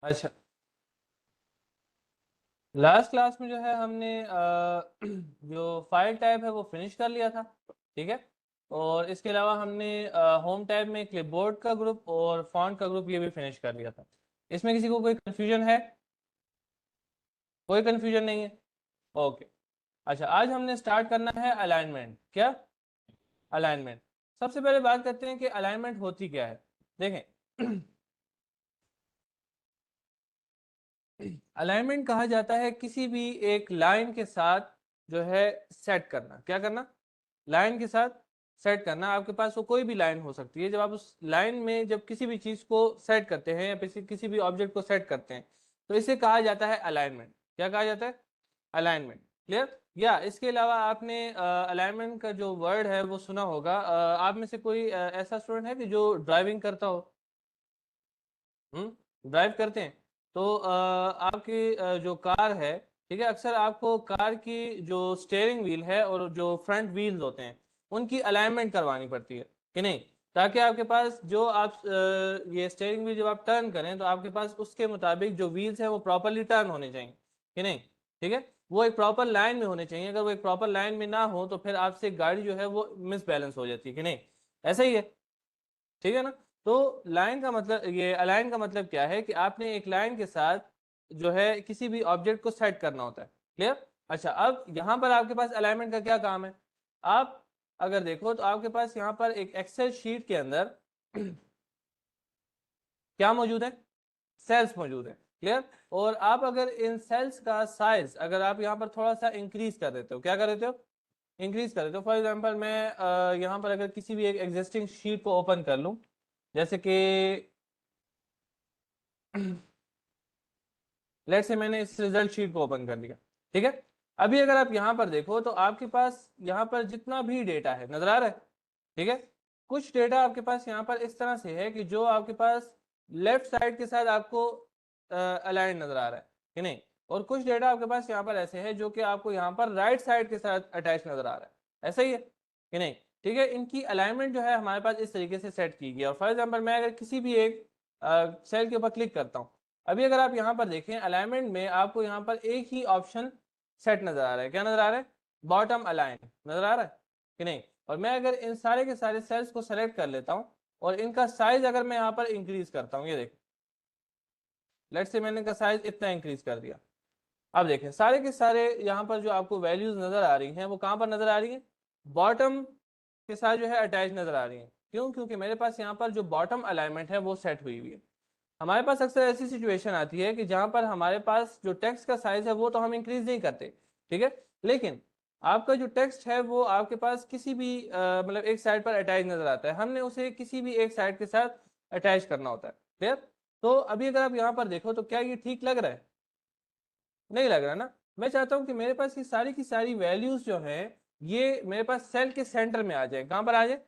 अच्छा, last class में जो है हमने जो फाइल टाइप है वो फिनिश कर लिया था। ठीक है। और इसके अलावा हमने होम टाइप में क्लिपबोर्ड का ग्रुप और फॉन्ट का ग्रुप ये भी फिनिश कर लिया था। इसमें किसी को कोई कन्फ्यूजन है? कोई कन्फ्यूजन नहीं है? ओके। अच्छा, आज हमने स्टार्ट करना है अलाइनमेंट। क्या? अलाइनमेंट। सबसे पहले बात करते हैं कि अलाइनमेंट होती क्या है। देखें, अलाइनमेंट कहा जाता है किसी भी एक लाइन के साथ जो है सेट करना। क्या करना? लाइन के साथ सेट करना। आपके पास वो कोई भी लाइन हो सकती है। जब आप उस लाइन में जब किसी भी चीज को सेट करते हैं या किसी भी ऑब्जेक्ट को सेट करते हैं तो इसे कहा जाता है अलाइनमेंट। क्या कहा जाता है? अलाइनमेंट। क्लियर? या इसके अलावा आपने अलाइनमेंट का जो वर्ड है वो सुना होगा। आप में से कोई ऐसा स्टूडेंट है कि जो ड्राइविंग करता हो? ड्राइव करते हैं? तो आपकी जो कार है, ठीक है, अक्सर आपको कार की जो स्टेयरिंग व्हील है और जो फ्रंट व्हील्स होते हैं उनकी अलाइनमेंट करवानी पड़ती है कि नहीं, ताकि आपके पास जो आप ये स्टेयरिंग व्हील जब आप टर्न करें तो आपके पास उसके मुताबिक जो व्हील्स हैं वो प्रॉपरली टर्न होने चाहिए कि नहीं। ठीक है, वो एक प्रॉपर लाइन में होने चाहिए। अगर वो एक प्रॉपर लाइन में ना हो तो फिर आपसे गाड़ी जो है वो मिसबैलेंस हो जाती है कि नहीं। ऐसा ही है। ठीक है ना। तो लाइन का मतलब, ये अलाइन का मतलब क्या है कि आपने एक लाइन के साथ जो है किसी भी ऑब्जेक्ट को सेट करना होता है। क्लियर? अच्छा, अब यहाँ पर आपके पास अलाइनमेंट का क्या काम है? आप अगर देखो तो आपके पास यहाँ पर एक एक्सेल शीट के अंदर क्या मौजूद है? सेल्स मौजूद है। क्लियर? और आप अगर इन सेल्स का साइज अगर आप यहाँ पर थोड़ा सा इंक्रीज कर देते हो, क्या कर देते हो? इंक्रीज कर देते हो। फॉर एग्जांपल मैं यहाँ पर अगर किसी भी एक एग्जिस्टिंग शीट को ओपन कर लूँ, जैसे कि लेट से मैंने इस रिजल्ट शीट को ओपन कर लिया। ठीक है। अभी अगर आप यहाँ पर देखो तो आपके पास यहाँ पर जितना भी डेटा है नजर आ रहा है। ठीक है। कुछ डेटा आपके पास यहाँ पर इस तरह से है कि जो आपके पास लेफ्ट साइड के साथ आपको अलाइन नजर आ रहा है कि नहीं। और कुछ डेटा आपके पास यहाँ पर ऐसे है जो कि आपको यहाँ पर राइट साइड के साथ अटैच नजर आ रहा है। ऐसा ही है कि नहीं? ठीक है। इनकी अलाइनमेंट जो है हमारे पास इस तरीके से सेट की गई है। और फॉर एग्जाम्पल मैं अगर किसी भी एक सेल के ऊपर क्लिक करता हूँ, अभी अगर आप यहाँ पर देखें अलाइनमेंट में आपको यहाँ पर एक ही ऑप्शन सेट नजर आ रहा है। क्या नजर आ रहा है? बॉटम अलाइन नजर आ रहा है कि नहीं। और मैं अगर इन सारे के सारे सेल्स को सेलेक्ट कर लेता हूँ और इनका साइज अगर मैं यहाँ पर इंक्रीज करता हूँ, ये देखें, लेट से मैंने इनका साइज इतना इंक्रीज कर दिया। अब देखें सारे के सारे यहाँ पर जो आपको वैल्यूज नजर आ रही हैं वो कहाँ पर नजर आ रही हैं? बॉटम के साथ जो है अटैच नजर आ रही हैं। क्यों? क्योंकि मेरे पास यहाँ पर जो बॉटम अलाइनमेंट है वो सेट हुई हुई है। हमारे पास अक्सर ऐसी सिचुएशन आती है कि जहां पर हमारे पास जो टेक्स्ट का साइज है वो तो हम इंक्रीज नहीं करते। ठीक है। लेकिन आपका जो टेक्स्ट है वो आपके पास किसी भी मतलब एक साइड पर अटैच नजर आता है, हमने उसे किसी भी एक साइड के साथ अटैच करना होता है। क्लियर? तो अभी अगर आप यहाँ पर देखो तो क्या ये ठीक लग रहा है? नहीं लग रहा ना। मैं चाहता हूँ कि मेरे पास ये की सारी वैल्यूज जो है ये मेरे पास सेल के सेंटर में आ जाए। कहाँ पर आ जाए?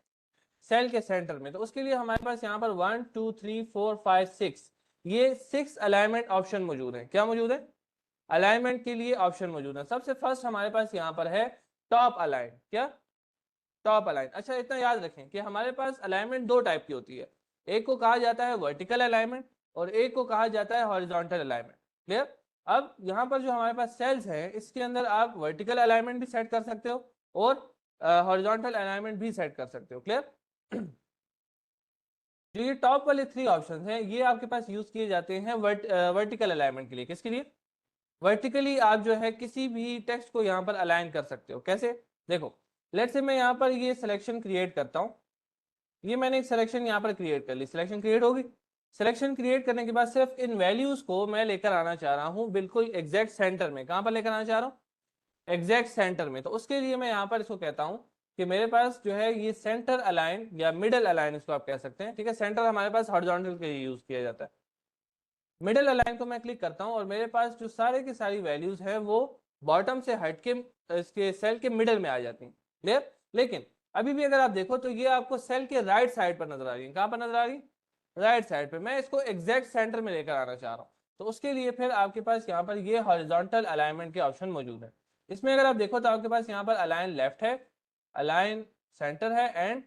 सेल के सेंटर में। तो उसके लिए हमारे पास यहाँ पर 1 2 3 4 5 6 ये 6 अलाइनमेंट ऑप्शन मौजूद है। क्या मौजूद है? अलाइनमेंट के लिए ऑप्शन मौजूद है। सबसे फर्स्ट हमारे पास यहाँ पर है टॉप अलाइन। क्या? Top align. अच्छा, इतना याद रखें कि हमारे पास अलाइनमेंट दो टाइप की होती है। एक को कहा जाता है वर्टिकल अलाइनमेंट और एक को कहा जाता है हॉरिजॉन्टल अलाइनमेंट। क्लियर? अब यहाँ पर जो हमारे पास सेल्स हैं इसके अंदर आप वर्टिकल अलाइनमेंट भी सेट कर सकते हो और हॉरिजॉन्टल अलाइनमेंट भी सेट कर सकते हो। क्लियर? जो ये टॉप वाले थ्री ऑप्शन हैं ये आपके पास यूज किए जाते हैं वर्टिकल अलाइनमेंट के लिए। किसके लिए? वर्टिकली आप जो है किसी भी टेक्स्ट को यहाँ पर अलाइन कर सकते हो। कैसे? देखो, लेट से मैं यहाँ पर ये सिलेक्शन क्रिएट करता हूँ। ये मैंने एक सिलेक्शन यहाँ पर क्रिएट कर ली। सिलेक्शन क्रिएट होगी। सिलेक्शन क्रिएट करने के बाद सिर्फ इन वैल्यूज को मैं लेकर आना चाह रहा हूँ बिल्कुल एग्जैक्ट सेंटर में। कहाँ पर लेकर आना चाह रहा हूँ? एग्जैक्ट सेंटर में। तो उसके लिए मैं यहाँ पर इसको कहता हूँ कि मेरे पास जो है ये सेंटर अलाइन या मिडल अलाइन इसको आप कह सकते हैं। ठीक है। सेंटर हमारे पास हॉरिजॉन्टल के लिए यूज किया जाता है। मिडिल अलाइन को मैं क्लिक करता हूँ और मेरे पास जो सारे की सारी वैल्यूज है वो बॉटम से हट के इसके सेल के मिडल में आ जाती हैं। क्लियर? लेकिन अभी भी अगर आप देखो तो ये आपको सेल के राइट साइड पर नजर आ रही है। कहाँ पर नजर आ रही है? राइट साइड पे। मैं इसको एग्जैक्ट सेंटर में लेकर आना चाह रहा हूँ। तो उसके लिए फिर आपके पास यहाँ पर ये हॉरिजॉन्टल अलाइनमेंट के ऑप्शन मौजूद है। इसमें अगर आप देखो तो आपके पास यहाँ पर अलाइन लेफ्ट है, अलाइन सेंटर है एंड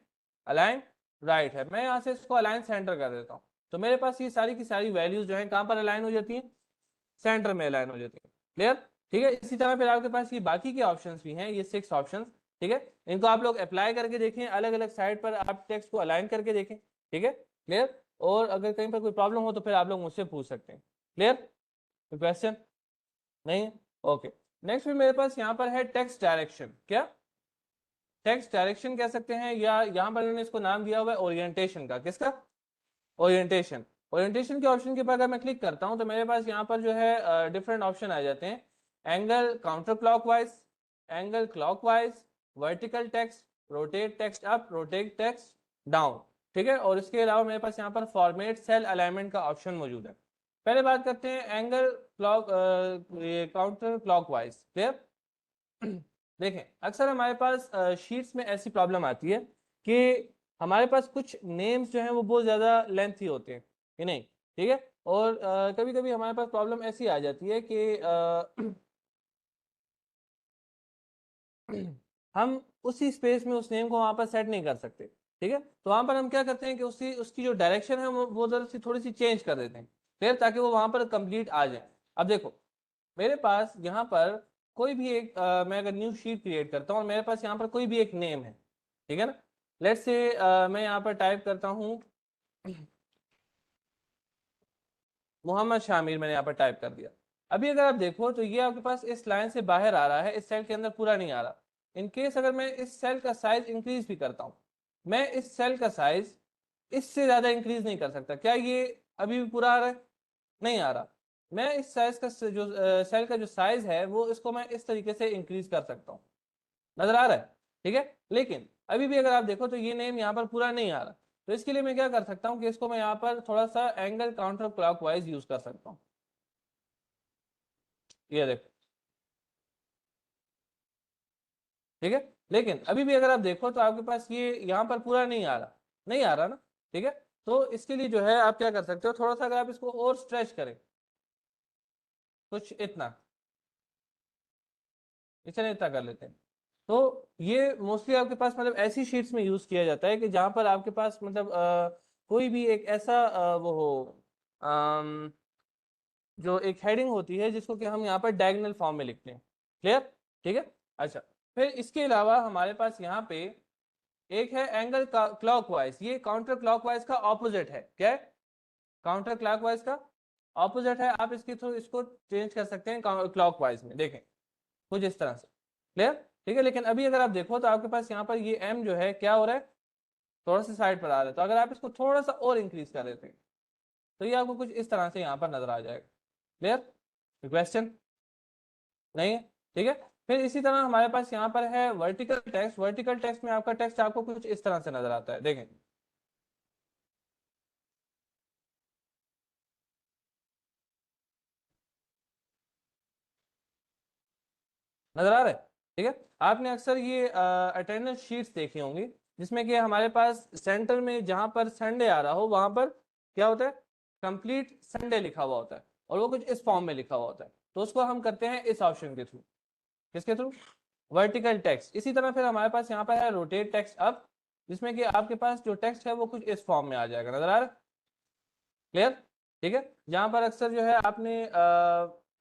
अलाइन राइट है। मैं यहाँ से इसको अलाइन सेंटर कर देता हूँ। तो मेरे पास ये सारी की सारी वैल्यूज जो है कहाँ पर अलाइन हो जाती हैं, सेंटर में अलाइन हो जाती है। क्लियर? ठीक है, इसी तरह फिर आपके पास ये बाकी के ऑप्शंस भी हैं, ये 6 ऑप्शंस। ठीक है, इनको आप लोग अप्लाई करके देखें, अलग अलग साइड पर आप टेक्स्ट को अलाइन करके देखें। ठीक है, क्लियर? और अगर कहीं पर कोई प्रॉब्लम हो तो फिर आप लोग मुझसे पूछ सकते हैं। क्लियर? कोई क्वेश्चन नहीं है? ओके। नेक्स्ट फिर मेरे पास यहाँ पर है टेक्स्ट डायरेक्शन। क्या टेक्स्ट डायरेक्शन कह सकते हैं, या यहाँ पर मैंने इसको नाम दिया हुआ है ओरिएंटेशन का। किसका? ओरिएंटेशन। ओरिएंटेशन के ऑप्शन के ऊपर अगर मैं क्लिक करता हूँ तो मेरे पास यहाँ पर जो है डिफरेंट ऑप्शन आ जाते हैं। Angle counter clockwise, angle clockwise, vertical text, rotate text up, rotate text down. ठीक है, और इसके अलावा मेरे पास यहाँ पर फॉर्मेट सेल अलाइनमेंट का ऑप्शन मौजूद है। पहले बात करते हैं angle clock counter clockwise. Clear? देखें, अक्सर हमारे पास शीट्स में ऐसी प्रॉब्लम आती है कि हमारे पास कुछ नेम्स जो हैं वो बहुत ज़्यादा लेंथी होते हैं कि नहीं। ठीक है, और कभी कभी हमारे पास प्रॉब्लम ऐसी आ जाती है कि हम उसी स्पेस में उस नेम को वहाँ पर सेट नहीं कर सकते। ठीक है, तो वहाँ पर हम क्या करते हैं कि उसकी जो डायरेक्शन है वो जरा सी थोड़ी सी चेंज कर देते हैं, फिर ताकि वो वहाँ पर कंप्लीट आ जाए। अब देखो, मेरे पास यहाँ पर कोई भी एक मैं अगर न्यू शीट क्रिएट करता हूँ और मेरे पास यहाँ पर कोई भी एक नेम है, ठीक है ना। लेट्स से मैं यहाँ पर टाइप करता हूँ मोहम्मद शामिर, मैंने यहाँ पर टाइप कर दिया। अभी अगर आप देखो तो ये आपके पास इस लाइन से बाहर आ रहा है, इस सेल के अंदर पूरा नहीं आ रहा। इन केस अगर मैं इस सेल का साइज इंक्रीज भी करता हूँ, मैं इस सेल का साइज इससे ज्यादा इंक्रीज नहीं कर सकता। क्या ये अभी भी पूरा आ रहा है? नहीं आ रहा। मैं इस साइज का जो सेल का जो साइज है वो इसको मैं इस तरीके से इंक्रीज कर सकता हूँ। नजर आ रहा है? ठीक है, लेकिन अभी भी अगर आप देखो तो ये नेम यहाँ पर पूरा नहीं आ रहा। तो इसके लिए मैं क्या कर सकता हूँ कि इसको मैं यहाँ पर थोड़ा सा एंगल काउंटर क्लॉकवाइज यूज कर सकता हूँ। ये देखो, ठीक है, लेकिन अभी भी अगर आप देखो तो आपके पास ये यहाँ पर पूरा नहीं आ रहा, नहीं आ रहा ना। ठीक है, तो इसके लिए जो है आप क्या कर सकते हो, थोड़ा सा अगर आप इसको और स्ट्रेच करें, कुछ इतना, इतना इतना कर लेते हैं। तो ये मोस्टली आपके पास मतलब ऐसी शीट्स में यूज किया जाता है कि जहां पर आपके पास मतलब कोई भी एक ऐसा वो हो, अम, जो एक हेडिंग होती है जिसको कि हम यहाँ पर डायगोनल फॉर्म में लिखते हैं। क्लियर? ठीक है, अच्छा। फिर इसके अलावा हमारे पास यहाँ पे एक है एंगल क्लॉकवाइज। ये काउंटर क्लॉकवाइज का ऑपोजिट है। क्या है? काउंटर क्लॉकवाइज का ऑपोजिट है। आप इसके थ्रू इसको चेंज कर सकते हैं क्लॉकवाइज में। देखें, कुछ इस तरह से। क्लियर? ठीक है, लेकिन अभी अगर आप देखो तो आपके पास यहाँ पर ये एम जो है क्या हो रहा है, थोड़ा सा साइड पर आ रहा है। तो अगर आप इसको थोड़ा सा और इंक्रीज कर देते हैं तो ये आपको कुछ इस तरह से यहाँ पर नजर आ जाएगा। क्लियर? क्वेश्चन नहीं है? ठीक है, फिर इसी तरह हमारे पास यहाँ पर है वर्टिकल टेक्स्ट। वर्टिकल टेक्स्ट में आपका टेक्स्ट आपको कुछ इस तरह से नजर आता है। देखें, नजर आ रहा है? ठीक है, आपने अक्सर ये अटेंडेंस शीट्स देखी होंगी जिसमें कि हमारे पास सेंटर में जहां पर संडे आ रहा हो वहां पर क्या होता है, कंप्लीट संडे लिखा हुआ होता है, और वो कुछ इस फॉर्म में लिखा हुआ होता है। तो उसको हम करते हैं इस ऑप्शन के थ्रू। किसके थ्रू? Vertical text. इसी तरह फिर हमारे पास यहाँ पर है रोटेट टेक्स्ट अप, जिसमें कि आपके पास जो टेक्स्ट है वो कुछ इस फॉर्म में आ जाएगा। नजर आ रहा है? क्लियर? ठीक है, जहां पर अक्सर जो है आपने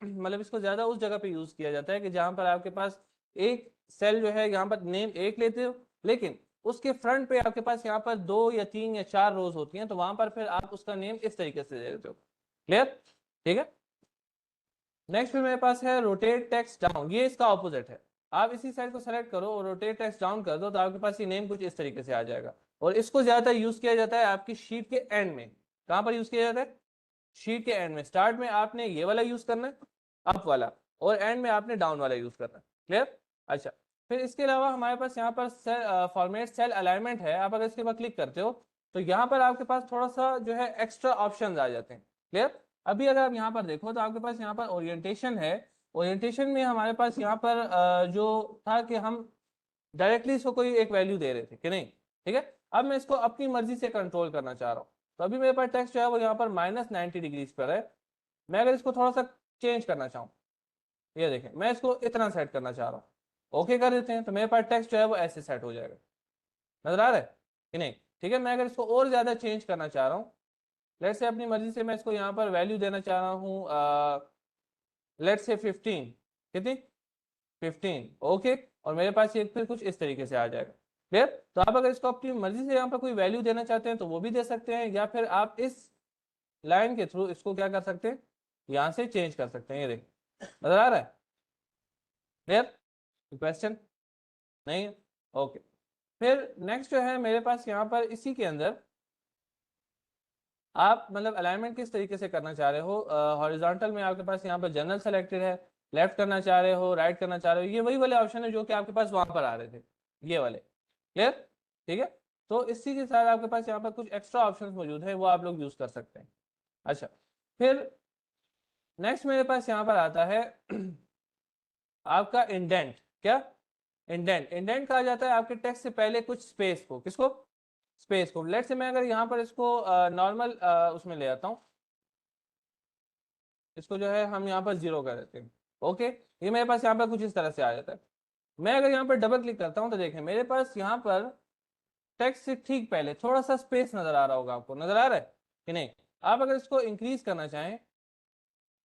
मतलब इसको ज्यादा उस जगह पे यूज किया जाता है कि जहां पर आपके पास एक सेल जो है यहाँ पर नेम एक लेते हो, लेकिन उसके फ्रंट पे आपके पास यहाँ पर 2 या 3 या 4 रोज होती हैं, तो वहां पर फिर आप उसका नेम इस तरीके से दे देते हो। क्लियर? ठीक है, नेक्स्ट फिर मेरे पास है रोटेट टेक्स्ट डाउन। ये इसका ऑपोजिट है। आप इसी सेल को सेलेक्ट करो और रोटेट टेक्स्ट डाउन कर दो तो आपके पास ये नेम कुछ इस तरीके से आ जाएगा। और इसको ज्यादातर यूज किया जाता है आपकी शीट के एंड में। कहां पर यूज किया जाता है? शीट के एंड में। स्टार्ट में आपने ये वाला यूज करना है, अप वाला, और एंड में आपने डाउन वाला यूज करना है। क्लियर? अच्छा, फिर इसके अलावा हमारे पास यहाँ पर फॉर्मेट सेल अलाइनमेंट है। आप अगर इसके ऊपर क्लिक करते हो तो यहाँ पर आपके पास थोड़ा सा जो है एक्स्ट्रा ऑप्शन आ जाते हैं। क्लियर? अभी अगर आप यहाँ पर देखो तो आपके पास यहाँ पर ओरिएंटेशन है। ओरिएंटेशन में हमारे पास यहाँ पर जो था कि हम डायरेक्टली इसको कोई एक वैल्यू दे रहे थे कि नहीं। ठीक है, अब मैं इसको अपनी मर्जी से कंट्रोल करना चाह रहा हूँ। तो अभी मेरे पास टेक्स्ट जो है वो यहाँ पर -90 डिग्रीज पर है। मैं अगर इसको थोड़ा सा चेंज करना चाहूँ, ये देखें, मैं इसको इतना सेट करना चाह रहा हूँ, ओके कर देते हैं, तो मेरे पास टेक्स्ट जो है वो ऐसे सेट हो जाएगा। नजर आ रहा है कि नहीं? ठीक है, मैं अगर इसको और ज्यादा चेंज करना चाह रहा हूँ लेट्स से अपनी मर्जी से मैं इसको यहाँ पर वैल्यू देना चाह रहा हूँ, लेट्स से 15, कितनी 15, ओके। और मेरे पास ये फिर कुछ इस तरीके से आ जाएगा, क्लियर। तो आप अगर इसको अपनी मर्जी से यहाँ पर कोई वैल्यू देना चाहते हैं तो वो भी दे सकते हैं, या फिर आप इस लाइन के थ्रू इसको क्या कर सकते हैं, यहाँ से चेंज कर सकते हैं। ये देखिए नजर आ रहा है, क्लियर। क्वेश्चन नहीं, ओके। फिर नेक्स्ट जो है मेरे पास यहाँ पर इसी के अंदर आप मतलब अलाइनमेंट किस तरीके से करना चाह रहे हो। हॉरिजॉन्टल में आपके पास यहाँ पर जनरल सेलेक्टेड है, लेफ्ट करना चाह रहे हो, राइट करना चाह रहे हो, ये वही वाले ऑप्शन है जो कि आपके पास वहां पर आ रहे थे, ये वाले, क्लियर, ठीक है। तो इसी के साथ आपके पास यहाँ पर कुछ एक्स्ट्रा ऑप्शन मौजूद है, वो आप लोग यूज कर सकते हैं। अच्छा, फिर नेक्स्ट मेरे पास यहाँ पर आता है आपका इंडेंट। क्या इंडेंट, इंडेंट कहा जाता है आपके टेक्स्ट से पहले कुछ स्पेस को, किसको, स्पेस को। लेट से मैं अगर यहाँ पर इसको नॉर्मल उसमें ले आता हूँ, इसको जो है हम यहाँ पर 0 कर देते हैं, ओके। ये मेरे पास यहाँ पर कुछ इस तरह से आ जाता है। मैं अगर यहाँ पर डबल क्लिक करता हूँ तो देखें मेरे पास यहाँ पर टेक्स्ट से ठीक पहले थोड़ा सा स्पेस नजर आ रहा होगा, आपको नजर आ रहा है कि नहीं। आप अगर इसको इंक्रीज करना चाहें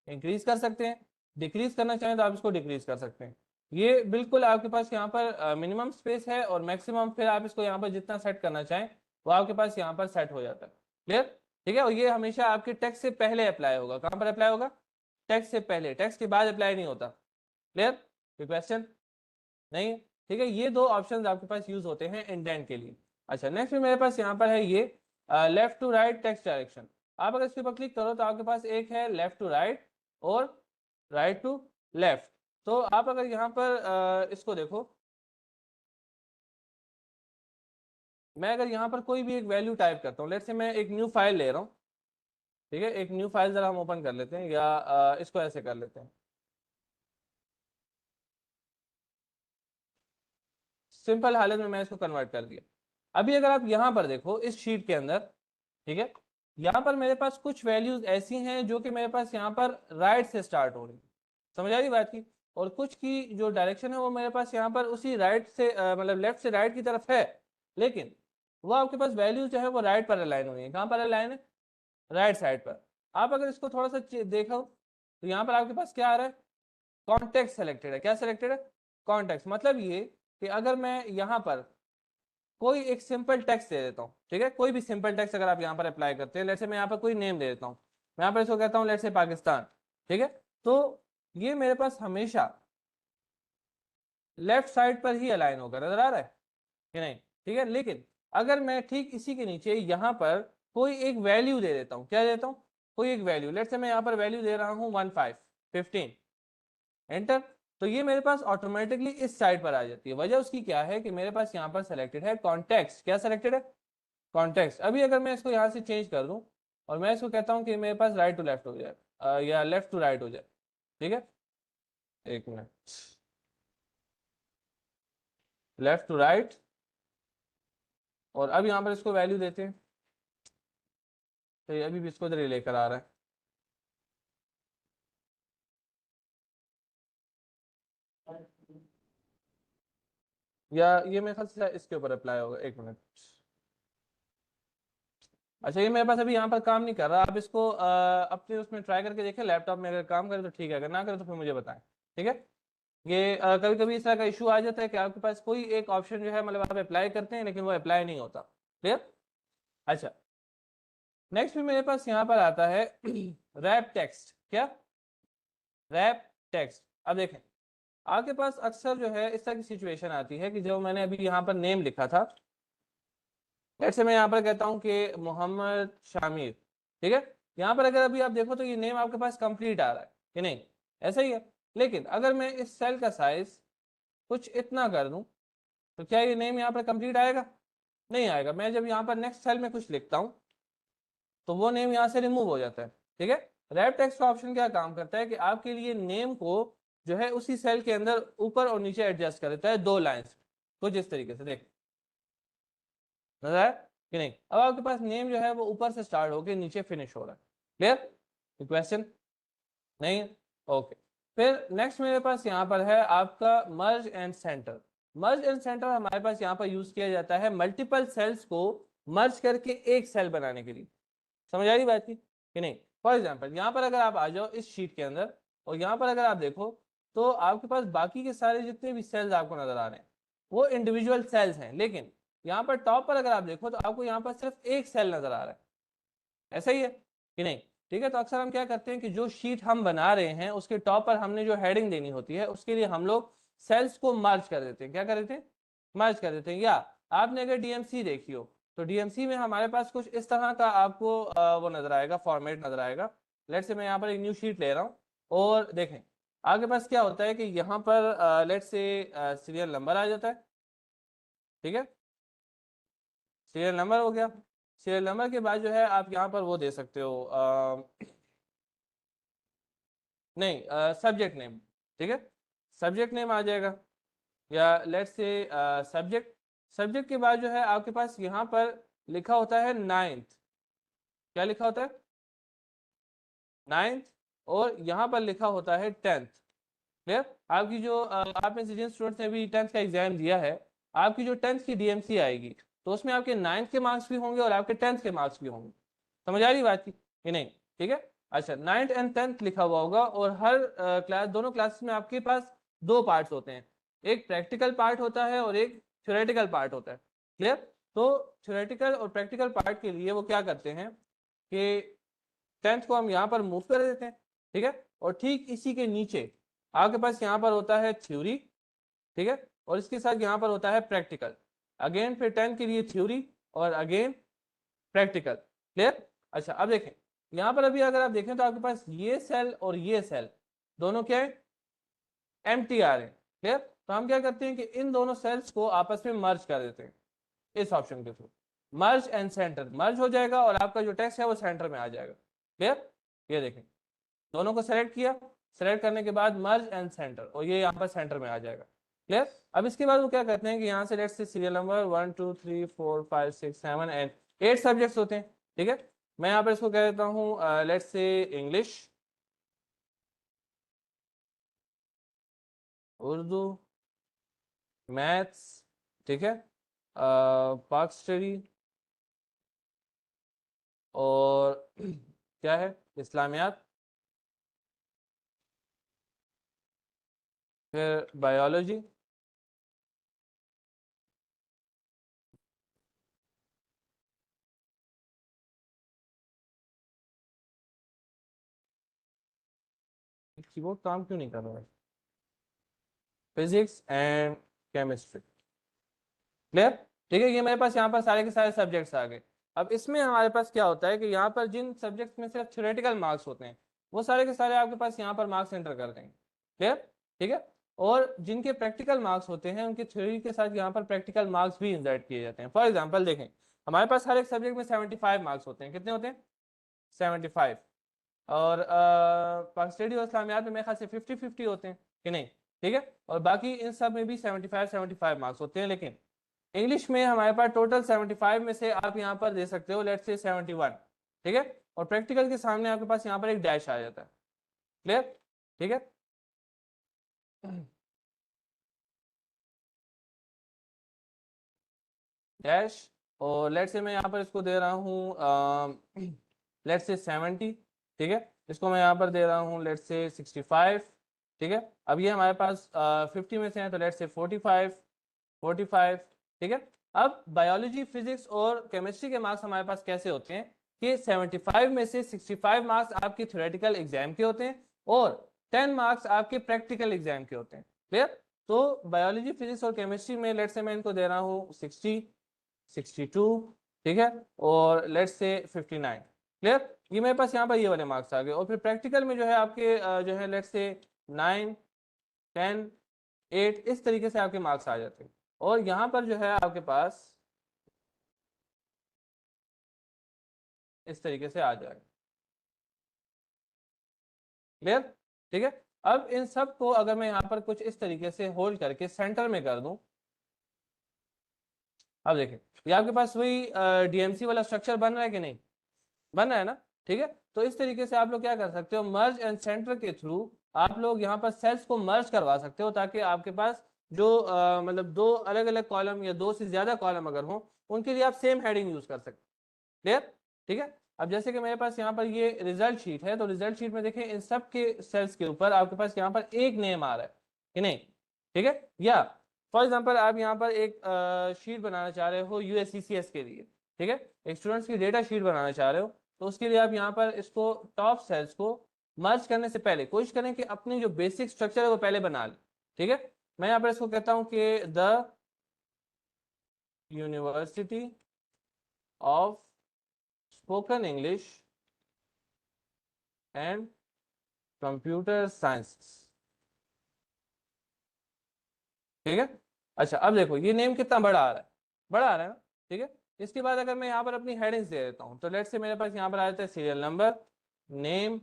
इंक्रीज कर सकते हैं, डिक्रीज करना चाहें तो आप इसको डिक्रीज कर सकते हैं। ये बिल्कुल आपके पास यहाँ पर मिनिमम स्पेस है और मैक्सिमम, फिर आप इसको यहाँ पर जितना सेट करना चाहें वो आपके पास यहाँ पर सेट हो जाता है, क्लियर, ठीक है। और ये हमेशा आपके टेक्स्ट से पहले अप्लाई होगा। कहाँ पर अप्लाई होगा, टेक्स्ट से पहले, टेक्स्ट के बाद अप्लाई नहीं होता, क्लियर। कोई क्वेश्चन नहीं, ठीक है। ये दो ऑप्शंस आपके पास यूज होते हैं इंडेंट के लिए। अच्छा, नेक्स्ट में मेरे पास यहाँ पर है ये left to right text direction. आप अगर इसके ऊपर क्लिक करो तो आपके पास एक है लेफ्ट टू राइट और राइट टू लेफ्ट। तो आप अगर यहाँ पर इसको देखो, मैं अगर यहाँ पर कोई भी एक वैल्यू टाइप करता हूँ, लेट्स से मैं एक न्यू फाइल ले रहा हूँ, ठीक है। एक न्यू फाइल जरा हम ओपन कर लेते हैं, या इसको ऐसे कर लेते हैं, सिंपल हालत में मैं इसको कन्वर्ट कर दिया। अभी अगर आप यहाँ पर देखो इस शीट के अंदर, ठीक है, यहाँ पर मेरे पास कुछ वैल्यूज ऐसी हैं जो कि मेरे पास यहाँ पर राइट से स्टार्ट हो रही, समझ आ रही बात की। और कुछ की जो डायरेक्शन है वो मेरे पास यहाँ पर उसी राइट से मतलब लेफ्ट से राइट की तरफ है, लेकिन वो आपके पास वैल्यूज जो है वो राइट पर अलाइन हुई है। कहाँ पर अलाइन है, राइट साइड पर। आप अगर इसको थोड़ा सा देखो तो यहाँ पर आपके पास क्या आ रहा है, कॉन्टेक्स्ट सेलेक्टेड है। क्या सेलेक्टेड है, कॉन्टेक्स्ट। मतलब ये कि अगर मैं यहाँ पर कोई एक सिंपल टेक्स्ट दे देता हूँ, ठीक है, कोई भी सिंपल टेक्स्ट अगर आप यहाँ पर अप्लाई करते हैं, लेट्स से मैं यहाँ पर कोई नेम दे देता हूँ, मैं यहाँ पर इसको कहता हूँ लेट्स से पाकिस्तान, ठीक है। तो ये मेरे पास हमेशा लेफ्ट साइड पर ही अलाइन होगा, नजर आ रहा है कि नहीं, ठीक है। लेकिन अगर मैं ठीक इसी के नीचे यहाँ पर कोई एक वैल्यू दे देता हूँ, क्या देता हूँ, कोई एक वैल्यू, लेट्स से मैं यहाँ पर वैल्यू दे रहा हूँ 15, एंटर, तो ये मेरे पास ऑटोमेटिकली इस साइड पर आ जाती है। वजह उसकी क्या है कि मेरे पास यहाँ पर सेलेक्टेड है कॉन्टेक्स्ट। क्या सेलेक्टेड है, कॉन्टेक्स्ट। अभी अगर मैं इसको यहाँ से चेंज कर दूं और मैं इसको कहता हूँ कि मेरे पास राइट टू लेफ्ट हो जाए या लेफ्ट टू राइट हो जाए, ठीक है, एक मिनट, लेफ्ट टू राइट, और अब यहाँ पर इसको वैल्यू देते हैं, तो ये अभी भी इसको इधर ही लेकर आ रहा है। या ये मेरे ख्याल से इसके ऊपर अप्लाई होगा, एक मिनट। अच्छा, ये मेरे पास अभी यहाँ पर काम नहीं कर रहा, आप इसको अपने उसमें ट्राई करके देखें, लैपटॉप में अगर काम करे तो ठीक है, अगर ना करे तो फिर मुझे बताएं, ठीक है। ये कभी कभी इस तरह का इशू आ जाता है कि आपके पास कोई एक ऑप्शन जो है मतलब आप अप्लाई करते हैं लेकिन वो अप्लाई नहीं होता, क्लियर। अच्छा, नेक्स्ट भी मेरे पास यहाँ पर आता है रैप टेक्स्ट। क्या, रैप टेक्स्ट। अब देखें आपके पास अक्सर जो है इस तरह की सिचुएशन आती है कि जो मैंने अभी यहाँ पर नेम लिखा था, जैसे मैं यहाँ पर कहता हूँ कि मोहम्मद शामिर, ठीक है। यहाँ पर अगर अभी आप देखो तो ये नेम आपके पास कंप्लीट आ रहा है कि नहीं, ऐसा ही है। लेकिन अगर मैं इस सेल का साइज कुछ इतना कर दूं तो क्या ये नेम यहाँ पर कंप्लीट आएगा, नहीं आएगा। मैं जब यहाँ पर नेक्स्ट सेल में कुछ लिखता हूँ तो वो नेम यहाँ से रिमूव हो जाता है, ठीक है। रैप टेक्स्ट का ऑप्शन क्या काम करता है कि आपके लिए नेम को जो है उसी सेल के अंदर ऊपर और नीचे एडजस्ट कर देता है, दो लाइंस कुछ इस तरीके से, देख नजर आया कि नहीं। अब आपके पास नेम जो है वो ऊपर से स्टार्ट होकर नीचे फिनिश हो रहा है, क्लियर। क्वेश्चन नहीं, ओके। फिर नेक्स्ट मेरे पास यहाँ पर है आपका मर्ज and centre. Merge and centre हमारे पास यहाँ पर यूज किया जाता है मल्टीपल सेल्स को मर्ज करके एक सेल बनाने के लिए। समझ आ रही बात की कि नहीं? फॉर एग्जाम्पल यहाँ पर अगर आप आ जाओ इस शीट के अंदर और यहाँ पर अगर आप देखो तो आपके पास बाकी के सारे जितने भी सेल्स आपको नजर आ रहे हैं वो इंडिविजुअल सेल्स हैं, लेकिन यहाँ पर टॉप पर अगर आप देखो तो आपको यहाँ पर सिर्फ एक सेल नजर आ रहा है। ऐसा ही है कि नहीं? ठीक है, तो अक्सर हम क्या करते हैं कि जो शीट हम बना रहे हैं उसके टॉप पर हमने जो हेडिंग देनी होती है उसके लिए हम लोग सेल्स को मर्ज कर देते हैं। क्या कर देते हैं? मर्ज कर देते हैं। या आपने अगर डीएमसी देखी हो तो डीएमसी में हमारे पास कुछ इस तरह का आपको वो नजर आएगा, फॉर्मेट नजर आएगा। लेट से मैं यहाँ पर एक न्यू शीट ले रहा हूँ और देखें आपके पास क्या होता है कि यहाँ पर लेट से सीरियल नंबर आ जाता है। ठीक है, सीरियल नंबर हो गया। सीरियल नंबर के बाद जो है आप यहाँ पर वो दे सकते हो नहीं, सब्जेक्ट नेम। ठीक है, सब्जेक्ट नेम आ जाएगा। या लेट से सब्जेक्ट, सब्जेक्ट के बाद जो है आपके पास यहाँ पर लिखा होता है नाइन्थ। क्या लिखा होता है? नाइन्थ। और यहाँ पर लिखा होता है टेंथ। क्लियर? आपकी जो आप में से जिन स्टूडेंट्स ने अभी टेंथ का एग्जाम दिया है, आपकी जो टेंथ की डीएमसी आएगी तो उसमें आपके नाइन्थ के मार्क्स भी होंगे और आपके टेंथ के मार्क्स भी होंगे। समझ आ रही बात की कि नहीं? ठीक है, अच्छा, नाइन्थ एंड टेंथ लिखा हुआ होगा और हर क्लास, दोनों क्लासेस में आपके पास दो पार्ट्स होते हैं, एक प्रैक्टिकल पार्ट होता है और एक थ्योरेटिकल पार्ट होता है। क्लियर? तो थ्योरेटिकल और प्रैक्टिकल पार्ट के लिए वो क्या करते हैं कि टेंथ को हम यहाँ पर मूव कर देते हैं। ठीक है, और ठीक इसी के नीचे आपके पास यहाँ पर होता है थ्योरी। ठीक है, और इसके साथ यहाँ पर होता है प्रैक्टिकल। अगेन फिर टेंथ के लिए थ्योरी और अगेन प्रैक्टिकल। क्लियर? अच्छा, अब देखें यहाँ पर अभी अगर आप देखें तो आपके पास ये सेल और ये सेल दोनों क्या है? एम्प्टी आ रहे हैं। क्लियर? तो हम क्या करते हैं कि इन दोनों सेल्स को आपस में मर्ज कर देते हैं इस ऑप्शन के थ्रू। मर्ज एंड सेंटर, मर्ज हो जाएगा और आपका जो टेक्स्ट है वो सेंटर में आ जाएगा। क्लियर? ये देखें, दोनों को सेलेक्ट किया, सेलेक्ट करने के बाद मर्ज एंड सेंटर, और ये यहाँ पर सेंटर में आ जाएगा। क्लियर? अब इसके बाद वो क्या करते हैं कि यहाँ से let's say serial number 1 2 3 4 5 6 7 and 8 subjects होते हैं। ठीक है, मैं यहाँ पर इसको कह देता हूँ let's say English, Urdu, maths, ठीक है, पाक स्टडी और क्या है, इस्लामियात, फिर बायोलॉजी, कीबोर्ड काम क्यों नहीं कर रहा है, फिजिक्स एंड केमिस्ट्री। क्लियर? ठीक है, ये मेरे पास यहाँ पर सारे के सारे सब्जेक्ट्स आ गए। अब इसमें हमारे पास क्या होता है कि यहाँ पर जिन सब्जेक्ट्स में सिर्फ थ्योरेटिकल मार्क्स होते हैं वो सारे के सारे आपके पास यहाँ पर मार्क्स एंटर कर देंगे। क्लियर? ठीक है, और जिनके प्रैक्टिकल मार्क्स होते हैं उनके थ्योरी के साथ यहाँ पर प्रैक्टिकल मार्क्स भी इंसर्ट किए जाते हैं। फॉर एग्जाम्पल देखें, हमारे पास हर एक सब्जेक्ट में 75 मार्क्स होते हैं। कितने होते हैं? 75। और स्टडी और इस्लामियात में मेरे ख्याल से 50-50 होते हैं कि नहीं? ठीक है, और बाकी इन सब में भी 75-75 मार्क्स होते हैं। लेकिन इंग्लिश में हमारे पास टोटल 75 में से आप यहाँ पर दे सकते हो लेट्स से 71। ठीक है, और प्रैक्टिकल के सामने आपके पास यहाँ पर एक डैश आ जाता है। क्लियर? ठीक है, डैश, और लेट्स से मैं यहाँ पर इसको दे रहा हूँ लेट्स से 70। ठीक है, इसको मैं यहाँ पर दे रहा हूँ लेट्स से 65। ठीक है, अब ये हमारे पास 50 में से है तो लेट्स से 45। ठीक है, अब बायोलॉजी, फिजिक्स और केमिस्ट्री के मार्क्स हमारे पास कैसे होते हैं कि 75 में से 65 मार्क्स आपके थ्योरेटिकल एग्जाम के होते हैं और 10 मार्क्स आपके प्रैक्टिकल एग्जाम के होते हैं। क्लियर? तो बायोलॉजी, फिजिक्स और केमिस्ट्री में लेट्स से मैं इनको दे रहा हूँ 60, 62, ठीक है, और लेट्स से 59। क्लियर? ये मेरे पास यहाँ पर ये वाले मार्क्स आ गए। और फिर प्रैक्टिकल में जो है आपके जो है लेट्स से 9, 10, 8 इस तरीके से आपके मार्क्स आ जाते हैं। और यहाँ पर जो है आपके पास इस तरीके से आ जाएगा। क्लियर? ठीक है, अब इन सब को अगर मैं यहाँ पर कुछ इस तरीके से होल्ड करके सेंटर में कर दूं, अब देखें ये आपके पास वही डीएमसी वाला स्ट्रक्चर बन रहा है कि नहीं? बन रहा है ना? ठीक है, तो इस तरीके से आप लोग क्या कर सकते हो, मर्ज एंड सेंटर के थ्रू आप लोग यहाँ पर सेल्स को मर्ज करवा सकते हो ताकि आपके पास जो मतलब दो अलग अलग कॉलम या दो से ज्यादा कॉलम अगर हो उनके लिए आप सेम हेडिंग यूज कर सकते। क्लियर? ठीक है, अब जैसे कि मेरे पास यहाँ पर ये रिजल्ट शीट है, तो रिजल्ट शीट में देखें इन सब के सेल्स के ऊपर आपके पास यहाँ पर एक नेम आ रहा है कि नहीं, ठीक है। या फॉर एग्जांपल आप यहाँ पर एक शीट बनाना चाह रहे हो यूएससीसीएस के लिए, ठीक है, एक स्टूडेंट्स की डेटा शीट बनाना चाह रहे हो, तो उसके लिए आप यहाँ पर इसको टॉप सेल्स को मर्ज करने से पहले कोशिश करें कि अपनी जो बेसिक स्ट्रक्चर है वो पहले बना लें, ठीक है। मैं यहाँ पर इसको कहता हूँ कि the university of spoken English and computer science, ठीक है। अच्छा अब देखो ये नेम कितना बड़ा आ रहा है, बड़ा आ रहा है ना, ठीक है। इसके बाद अगर मैं यहाँ पर अपनी हेडिंग्स दे देता हूँ, तो लेट्स से मेरे पास यहाँ पर आ जाता है serial number, name,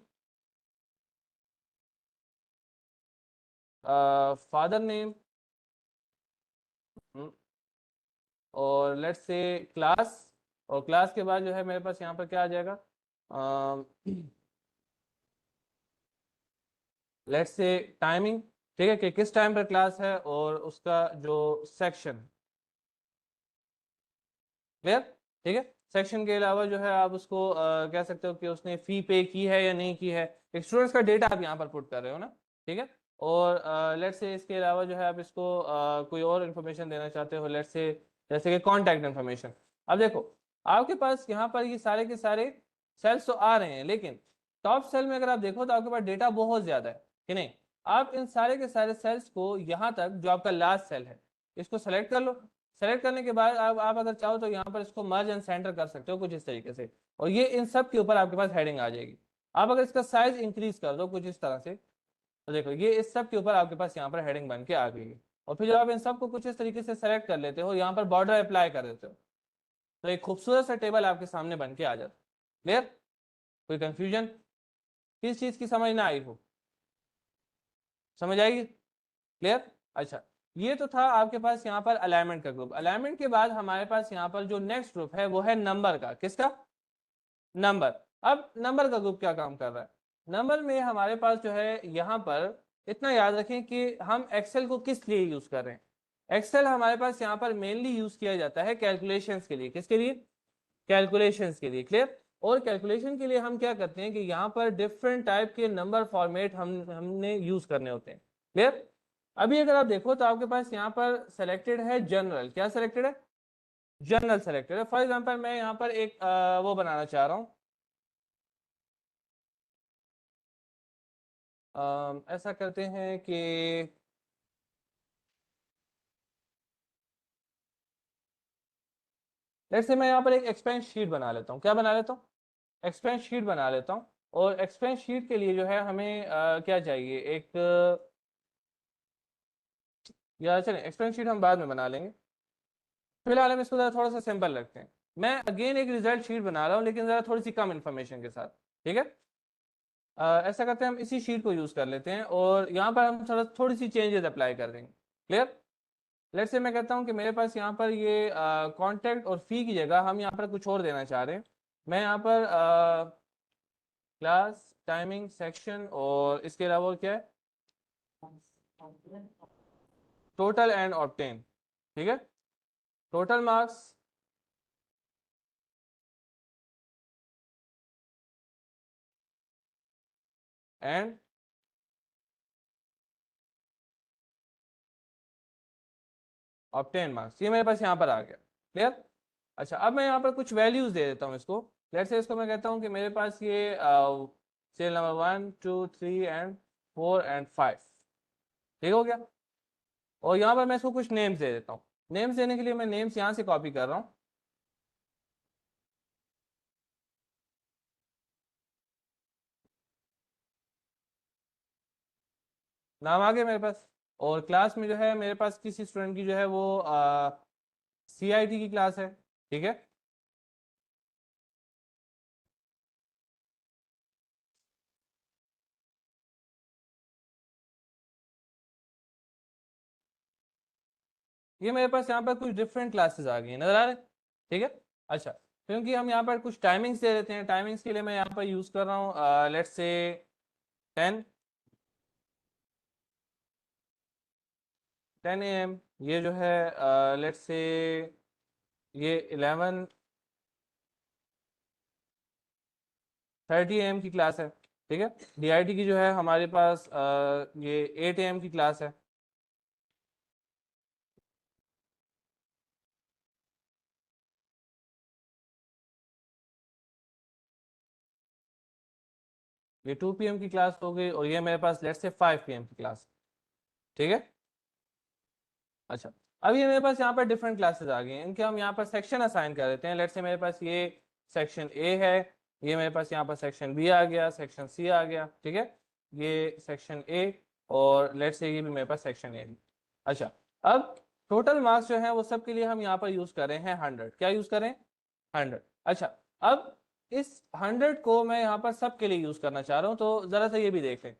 father name, और लेट्स से क्लास, और क्लास के बाद जो है मेरे पास यहाँ पर क्या आ जाएगा, लेट्स से टाइमिंग, ठीक है, कि किस टाइम पर क्लास है और उसका जो सेक्शन, क्लियर, ठीक है। सेक्शन के अलावा जो है आप उसको कह सकते हो कि उसने फी पे की है या नहीं की है, एक स्टूडेंट्स का डेटा आप यहाँ पर पुट कर रहे हो ना, ठीक है। और लेट्स से इसके अलावा जो है आप इसको कोई और इन्फॉर्मेशन देना चाहते हो, लेट्स से जैसे कि कॉन्टैक्ट इन्फॉर्मेशन। अब देखो आपके पास यहाँ पर ये सारे के सारे सेल्स तो आ रहे हैं, लेकिन टॉप सेल में अगर आप देखो तो आपके पास डेटा बहुत ज्यादा है कि नहीं। आप इन सारे के सारे सेल्स को यहाँ तक जो आपका लास्ट सेल है इसको सेलेक्ट कर लो, सेलेक्ट करने के बाद आप अगर चाहो तो यहाँ पर इसको मर्ज एंड सेंटर कर सकते हो कुछ इस तरीके से, और ये इन सब के ऊपर आपके पास हेडिंग आ जाएगी। आप अगर इसका साइज इंक्रीज कर दो कुछ इस तरह से, तो देखो ये इस सब के ऊपर आपके पास यहाँ पर हेडिंग बन के आ गई है। और फिर जब आप इन सबको कुछ इस तरीके से सेलेक्ट कर लेते हो, यहाँ पर बॉर्डर अप्लाई कर देते हो, तो एक खूबसूरत सा टेबल आपके सामने बन के आ जाता है। क्लियर, कोई कंफ्यूजन, किस चीज की समझ ना आई हो, समझ आएगी, क्लियर। अच्छा ये तो था आपके पास यहाँ पर अलाइनमेंट का ग्रुप। अलाइनमेंट के बाद हमारे पास यहाँ पर जो नेक्स्ट ग्रुप है वो है नंबर का, किसका, नंबर। अब नंबर का ग्रुप क्या काम कर रहा है, नंबर में हमारे पास जो है यहाँ पर इतना याद रखें कि हम एक्सेल को किस लिए यूज कर रहे हैं। एक्सेल हमारे पास यहाँ पर मेनली यूज किया जाता है कैलकुलेशंस के लिए, किसके लिए, कैलकुलेशंस के लिए, क्लियर। और कैलकुलेशन के लिए हम क्या करते हैं कि यहाँ पर डिफरेंट टाइप के नंबर फॉर्मेट हमने यूज करने होते हैं, क्लियर। अभी अगर आप देखो तो आपके पास यहाँ पर सेलेक्टेड है जनरल, क्या सेलेक्टेड है, जनरल सेलेक्टेड है। फॉर एग्जांपल मैं यहाँ पर एक वो बनाना चाह रहा हूँ, ऐसा करते हैं कि लेट्स से मैं यहाँ पर एक एक्सपेंस शीट बना लेता हूँ, क्या बना लेता हूँ, एक्सपेंस शीट बना लेता हूँ। और एक्सपेंस शीट के लिए जो है हमें क्या चाहिए, एक या चलें एक्सपेंस शीट हम बाद में बना लेंगे, फिलहाल हम इसको थोड़ा सा सिंपल रखते हैं। मैं अगेन एक रिजल्ट शीट बना रहा हूँ लेकिन ज़रा थोड़ी सी कम इन्फॉर्मेशन के साथ, ठीक है। ऐसा करते हैं हम इसी शीट को यूज़ कर लेते हैं और यहाँ पर हम थोड़ा थोड़ी सी चेंजेस अप्लाई कर देंगे, क्लियर। लेट्स से मैं कहता हूँ कि मेरे पास यहाँ पर ये कॉन्टैक्ट और फी की जगह हम यहाँ पर कुछ और देना चाह रहे हैं। मैं यहाँ पर क्लास, टाइमिंग, सेक्शन और इसके अलावा और क्या है, टोटल एंड ऑब्टेन, ठीक है, total marks and obtain marks, ये मेरे पास यहाँ पर आ गया, क्लियर। अच्छा अब मैं यहाँ पर कुछ वैल्यूज दे देता हूँ इसको। लेट्स से इसको मैं कहता हूँ कि मेरे पास ये सेल नंबर 1 2 3 एंड 4 एंड 5, ठीक हो गया। और यहाँ पर मैं इसको कुछ नेम्स दे देता हूँ। नेम्स देने के लिए मैं नेम्स यहाँ से कॉपी कर रहा हूँ, नाम आ गया मेरे पास। और क्लास में जो है मेरे पास किसी स्टूडेंट की जो है वो CIT की क्लास है, ठीक है। ये मेरे पास यहाँ पर कुछ डिफरेंट क्लासेस आ गई हैं, नजर आ रहे हैं, ठीक है। अच्छा क्योंकि हम यहाँ पर कुछ टाइमिंग्स दे देते हैं, टाइमिंग्स के लिए मैं यहाँ पर यूज़ कर रहा हूँ लेट्स से 10 10 AM। ये जो है लेट्स से, ये 11 30 AM की क्लास है, ठीक है। DIT की जो है हमारे पास ये 8 AM की क्लास है। ये 2 PM की क्लास हो गई, और ये मेरे पास लेट्स से 5 PM की क्लास, ठीक है। अच्छा, अब ये मेरे पास यहाँ पर डिफरेंट क्लासेस आ गई हैं, इनके हम यहाँ पर सेक्शन असाइन कर देते हैं। लेट्स से मेरे पास ये सेक्शन ए है, ये मेरे पास यहाँ पर सेक्शन बी आ गया, सेक्शन सी आ गया, ठीक है। ये सेक्शन ए, और लेट्स से ये भी मेरे पास सेक्शन ए। अच्छा, अब टोटल मार्क्स जो है वो सब के लिए हम यहाँ पर यूज कर रहे हैं 100। क्या यूज करें? 100। अच्छा, अब इस 100 को मैं यहाँ पर सब के लिए यूज करना चाह रहा हूँ, तो जरा सा ये भी देख लें।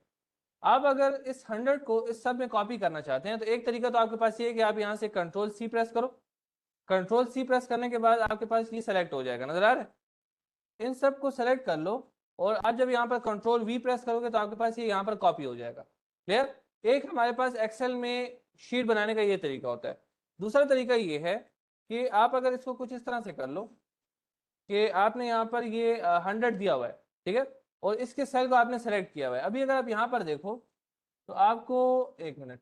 आप अगर इस 100 को इस सब में कॉपी करना चाहते हैं, तो एक तरीका तो आपके पास ये है कि आप यहाँ से कंट्रोल सी प्रेस करो। कंट्रोल सी प्रेस करने के बाद आपके पास ये सेलेक्ट हो जाएगा, नजर आ रहा है? इन सब को सेलेक्ट कर लो, और आप जब यहाँ पर कंट्रोल वी प्रेस करोगे तो आपके पास ये यहाँ पर कॉपी हो जाएगा। क्लियर? एक हमारे पास एक्सेल में शीट बनाने का ये तरीका होता है। दूसरा तरीका ये है कि आप अगर इसको कुछ इस तरह से कर लो कि आपने यहाँ पर ये 100 दिया हुआ है, ठीक है, और इसके सेल को आपने सेलेक्ट किया हुआ है। अभी अगर आप यहाँ पर देखो तो आपको, एक मिनट,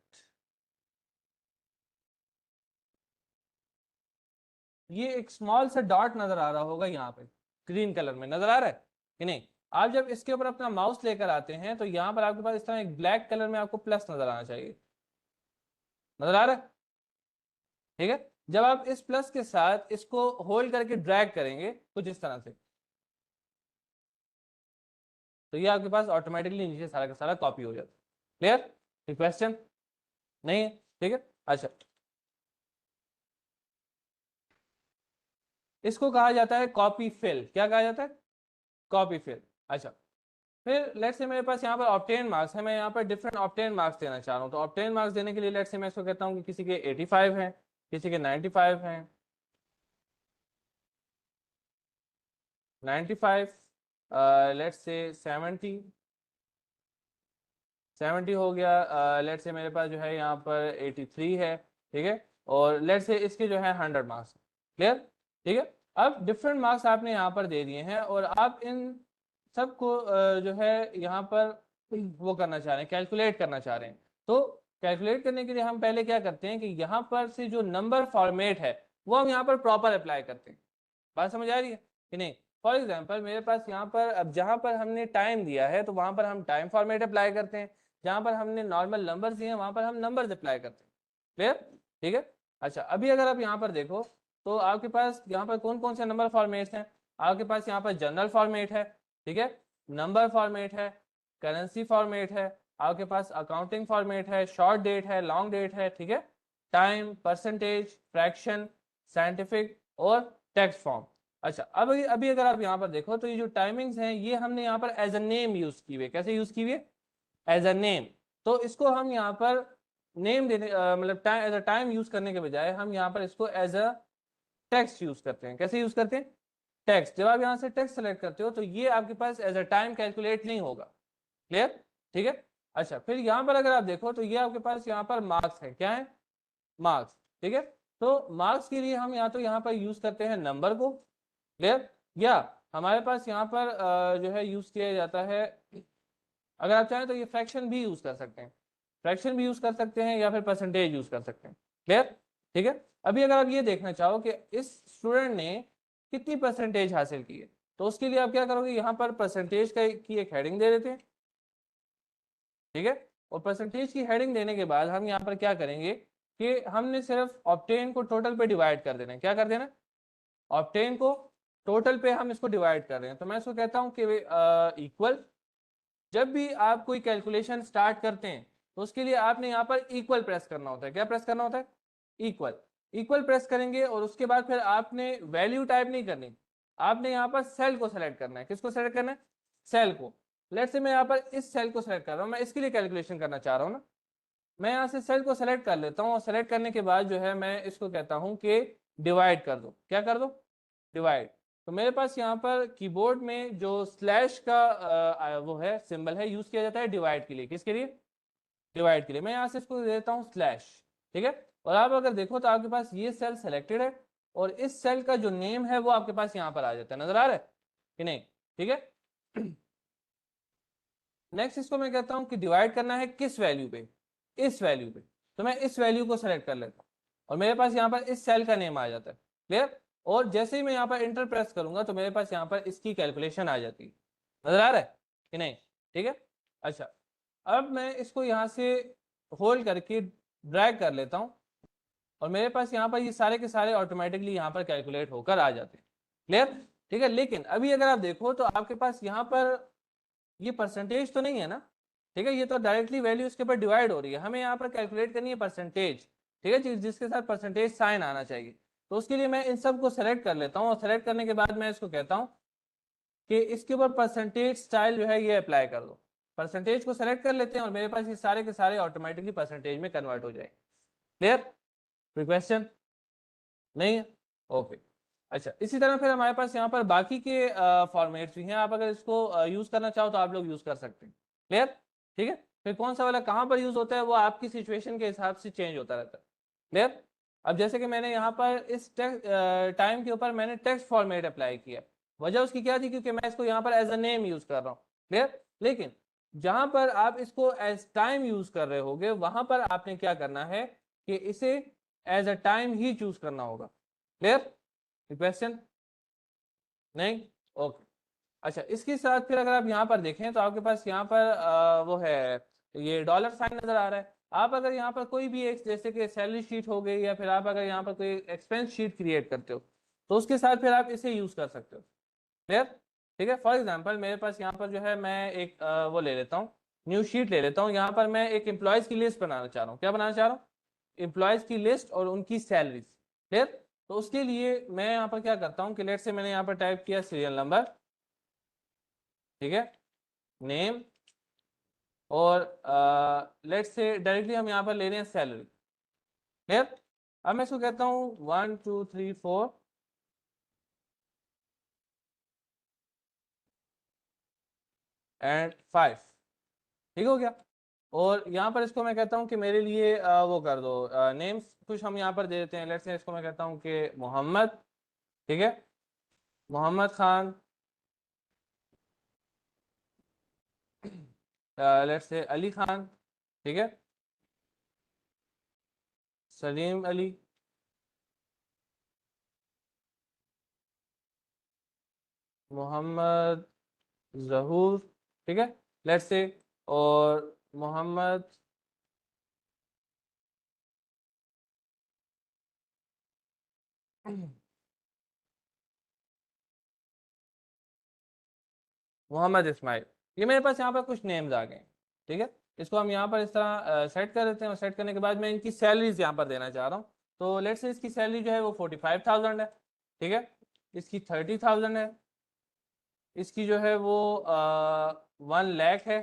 ये एक स्मॉल सा डॉट नजर आ रहा होगा यहाँ पे, ग्रीन कलर में नजर आ रहा है कि नहीं? आप जब इसके ऊपर अपना माउस लेकर आते हैं तो यहाँ पर आपके पास इस तरह एक ब्लैक कलर में आपको प्लस नजर आना चाहिए, नजर आ रहा है? ठीक है। जब आप इस प्लस के साथ इसको होल्ड करके ड्रैग करेंगे कुछ इस तरह से, तो ये आपके पास ऑटोमेटिकली नीचे सारा का सारा कॉपी हो जाता है। क्लियर? कोई क्वेश्चन नहीं है? ठीक है। अच्छा, इसको कहा जाता है कॉपी फिल। क्या कहा जाता है? Copy fill. अच्छा, फिर लेट्स से मेरे पास यहाँ पर ऑब्टेन मार्क्स है, मैं यहाँ पर डिफरेंट ऑब्टेन मार्क्स देना चाह रहा हूँ। तो ऑब्टेन मार्क्स देने के लिए लेट्स से मैं इसको कहता हूँ कि किसी के 85 हैं, किसी के 95 हैं, 95, लेट्स से 70 हो गया। लेट्स से मेरे पास जो है यहाँ पर 83 है, ठीक है, और लेट्स से इसके जो है 100 मार्क्स। क्लियर? ठीक है। अब डिफरेंट मार्क्स आपने यहाँ पर दे दिए हैं, और आप इन सबको जो है यहाँ पर वो करना चाह रहे हैं, कैलकुलेट करना चाह रहे हैं। तो कैलकुलेट करने के लिए हम पहले क्या करते हैं कि यहाँ पर से जो नंबर फॉर्मेट है वो हम यहाँ पर प्रॉपर अप्लाई करते हैं। बात समझ आ रही है कि नहीं? फॉर एग्जाम्पल मेरे पास यहाँ पर, अब जहाँ पर हमने टाइम दिया है तो वहां पर हम टाइम फॉर्मेट अप्लाई करते हैं, जहां पर हमने नॉर्मल नंबर्स दिए हैं वहां पर हम नंबर्स अप्लाई करते हैं। क्लियर? ठीक है। अच्छा, अभी अगर आप यहाँ पर देखो तो आपके पास यहाँ पर कौन कौन से नंबर फॉर्मेट्स हैं? आपके पास यहाँ पर जनरल फॉर्मेट है, ठीक है, नंबर फॉर्मेट है, करेंसी फॉर्मेट है, आपके पास अकाउंटिंग फॉर्मेट है, शॉर्ट डेट है, लॉन्ग डेट है, ठीक है, टाइम, परसेंटेज, फ्रैक्शन, साइंटिफिक और टेक्स्ट फॉर्म। अच्छा, अब अभी अगर आप यहाँ पर देखो तो ये जो टाइमिंग्स हैं ये हमने यहाँ पर एज अ नेम यूज की हुई। कैसे यूज की हुई है? As a name. तो इसको हम यहाँ पर नेम देने मतलब time, as a time use करने के बजाय हम यहाँ पर इसको एज अ टेक्स्ट यूज करते हैं। कैसे यूज करते हैं? टेक्स्ट। जब आप यहाँ से टेक्स्ट सेलेक्ट करते हो तो ये आपके पास एज अ टाइम कैलकुलेट नहीं होगा। क्लियर? ठीक है। अच्छा, फिर यहाँ पर अगर आप देखो तो ये आपके पास यहाँ पर मार्क्स है। क्या है? मार्क्स। ठीक है। तो मार्क्स के लिए हम या तो यहाँ पर यूज करते हैं नंबर को। क्लियर? या हमारे पास यहाँ पर जो है यूज किया जाता है, अगर आप चाहें तो ये फ्रैक्शन भी यूज कर सकते हैं, फ्रैक्शन भी यूज कर सकते हैं, या फिर परसेंटेज यूज कर सकते हैं। क्लियर? ठीक है। अभी अगर आप ये देखना चाहो कि इस स्टूडेंट ने कितनी परसेंटेज हासिल की है, तो उसके लिए आप क्या करोगे, यहाँ पर परसेंटेज का की एक हेडिंग दे देते हैं, ठीक है। और परसेंटेज की हेडिंग देने के बाद हम यहाँ पर क्या करेंगे कि हमने सिर्फ ऑब्टेन को टोटल पे डिवाइड कर देना है। क्या कर देना? ऑब्टेन को टोटल पे हम इसको डिवाइड कर रहे हैं। तो मैं इसको कहता हूँ कि इक्वल, जब भी आप कोई कैलकुलेशन स्टार्ट करते हैं तो उसके लिए आपने यहाँ पर इक्वल प्रेस करना होता है। क्या प्रेस करना होता है? इक्वल। इक्वल प्रेस करेंगे और उसके बाद फिर आपने वैल्यू टाइप नहीं करनी, आपने यहाँ पर सेल को सेलेक्ट करना है। किसको सेलेक्ट करना है? सेल को। लेट्स से मैं यहाँ पर इस सेल को सेलेक्ट कर रहा हूँ, मैं इसके लिए कैलकुलेशन करना चाह रहा हूँ ना, मैं यहाँ से सेल को सेलेक्ट कर लेता हूँ, और सेलेक्ट करने के बाद जो है मैं इसको कहता हूँ कि डिवाइड कर दो। क्या कर दो? डिवाइड। तो मेरे पास यहाँ पर कीबोर्ड में जो स्लैश का वो है सिंबल है, यूज किया जाता है डिवाइड के लिए। किसके लिए? डिवाइड के लिए। मैं यहाँ से इसको दे देता हूँ स्लैश, ठीक है। और आप अगर देखो तो आपके पास ये सेल सेलेक्टेड है, और इस सेल का जो नेम है वो आपके पास यहाँ पर आ जाता है। नजर आ रहा है कि नहीं? ठीक है। नेक्स्ट इसको मैं कहता हूँ कि डिवाइड करना है किस वैल्यू पे, इस वैल्यू पे। तो मैं इस वैल्यू को सेलेक्ट कर लेता हूँ और मेरे पास यहाँ पर इस सेल का नेम आ जाता है। क्लियर? और जैसे ही मैं यहाँ पर इंटर प्रेस करूंगा तो मेरे पास यहाँ पर इसकी कैलकुलेशन आ जाती है। नजर आ रहा है कि नहीं? ठीक है। अच्छा, अब मैं इसको यहाँ से होल्ड करके ड्रैग कर लेता हूँ और मेरे पास यहाँ पर ये सारे के सारे ऑटोमेटिकली यहाँ पर कैलकुलेट होकर आ जाते हैं। क्लियर? ठीक है। लेकिन अभी अगर आप देखो तो आपके पास यहाँ पर ये परसेंटेज तो नहीं है ना। ठीक है, ये तो डायरेक्टली वैल्यू इसके ऊपर डिवाइड हो रही है, हमें यहाँ पर कैलकुलेट करनी है परसेंटेज। ठीक है, जिसके साथ परसेंटेज साइन आना चाहिए। तो उसके लिए मैं इन सब को सेलेक्ट कर लेता हूँ और सेलेक्ट करने के बाद मैं इसको कहता हूँ कि इसके ऊपर परसेंटेज स्टाइल जो है ये अप्लाई कर दो। परसेंटेज को सेलेक्ट कर लेते हैं और मेरे पास ये सारे के सारे ऑटोमेटिकली परसेंटेज में कन्वर्ट हो जाए। क्लियर? कोई क्वेश्चन नहीं है? ओके। अच्छा, इसी तरह फिर हमारे पास यहाँ पर बाकी के फॉर्मेट्स भी हैं, आप अगर इसको यूज करना चाहो तो आप लोग यूज कर सकते हैं। क्लियर? ठीक है। फिर कौन सा वाला कहाँ पर यूज होता है वो आपकी सिचुएशन के हिसाब से चेंज होता रहता है। क्लियर? अब जैसे कि मैंने यहाँ पर इस टाइम के ऊपर मैंने टेक्स्ट फॉर्मेट अप्लाई किया। वजह उसकी क्या थी? क्योंकि मैं इसको यहाँ पर एज अ नेम यूज कर रहा हूँ। क्लियर? लेकिन जहां पर आप इसको एज टाइम यूज कर रहे होगे वहां पर आपने क्या करना है कि इसे एज अ टाइम ही चूज करना होगा। क्लियर? क्वेश्चन नहीं? ओके। अच्छा, इसके साथ फिर अगर आप यहाँ पर देखें तो आपके पास यहाँ पर वो है, ये डॉलर साइन नजर आ रहा है। आप अगर यहाँ पर कोई भी एक, जैसे कि सैलरी शीट हो गई या फिर आप अगर यहाँ पर कोई एक्सपेंस शीट क्रिएट करते हो तो उसके साथ फिर आप इसे यूज कर सकते हो। क्लियर? ठीक है। फॉर एग्जाम्पल मेरे पास यहाँ पर जो है मैं एक वो ले लेता हूँ, न्यू शीट ले लेता हूँ। यहाँ पर मैं एक एम्प्लॉयज की लिस्ट बनाना चाह रहा हूँ। क्या बनाना चाह रहा हूँ? एम्प्लॉयज की लिस्ट और उनकी सैलरीज। क्लियर? तो उसके लिए मैं यहाँ पर क्या करता हूँ कि लेट से मैंने यहाँ पर टाइप किया सीरियल नंबर, ठीक है, नेम, और लेट से डायरेक्टली हम यहाँ पर ले रहे हैं सैलरी। क्लियर? अब मैं इसको कहता हूँ 1 2 3 4 एंड 5। ठीक हो गया। और यहाँ पर इसको मैं कहता हूँ कि मेरे लिए वो कर दो नेम्स कुछ हम यहाँ पर दे देते हैं। लेट्स से इसको मैं कहता हूँ कि मोहम्मद। ठीक है, मोहम्मद खान। Let's say Ali Khan. ठीक है, सलीम अली। मोहम्मद जहूर। ठीक है, लेट्स से, और मोहम्मद मोहम्मद इस्माइल। ये मेरे पास यहाँ पर कुछ नेम्स आ गए। ठीक है, इसको हम यहाँ पर इस तरह सेट कर देते हैं और सेट करने के बाद मैं इनकी सैलरीज यहाँ पर देना चाह रहा हूँ। तो लेट्स से इसकी सैलरी जो है वो 45,000 है। ठीक है, इसकी 30,000 है, इसकी जो है वो 1 लाख है।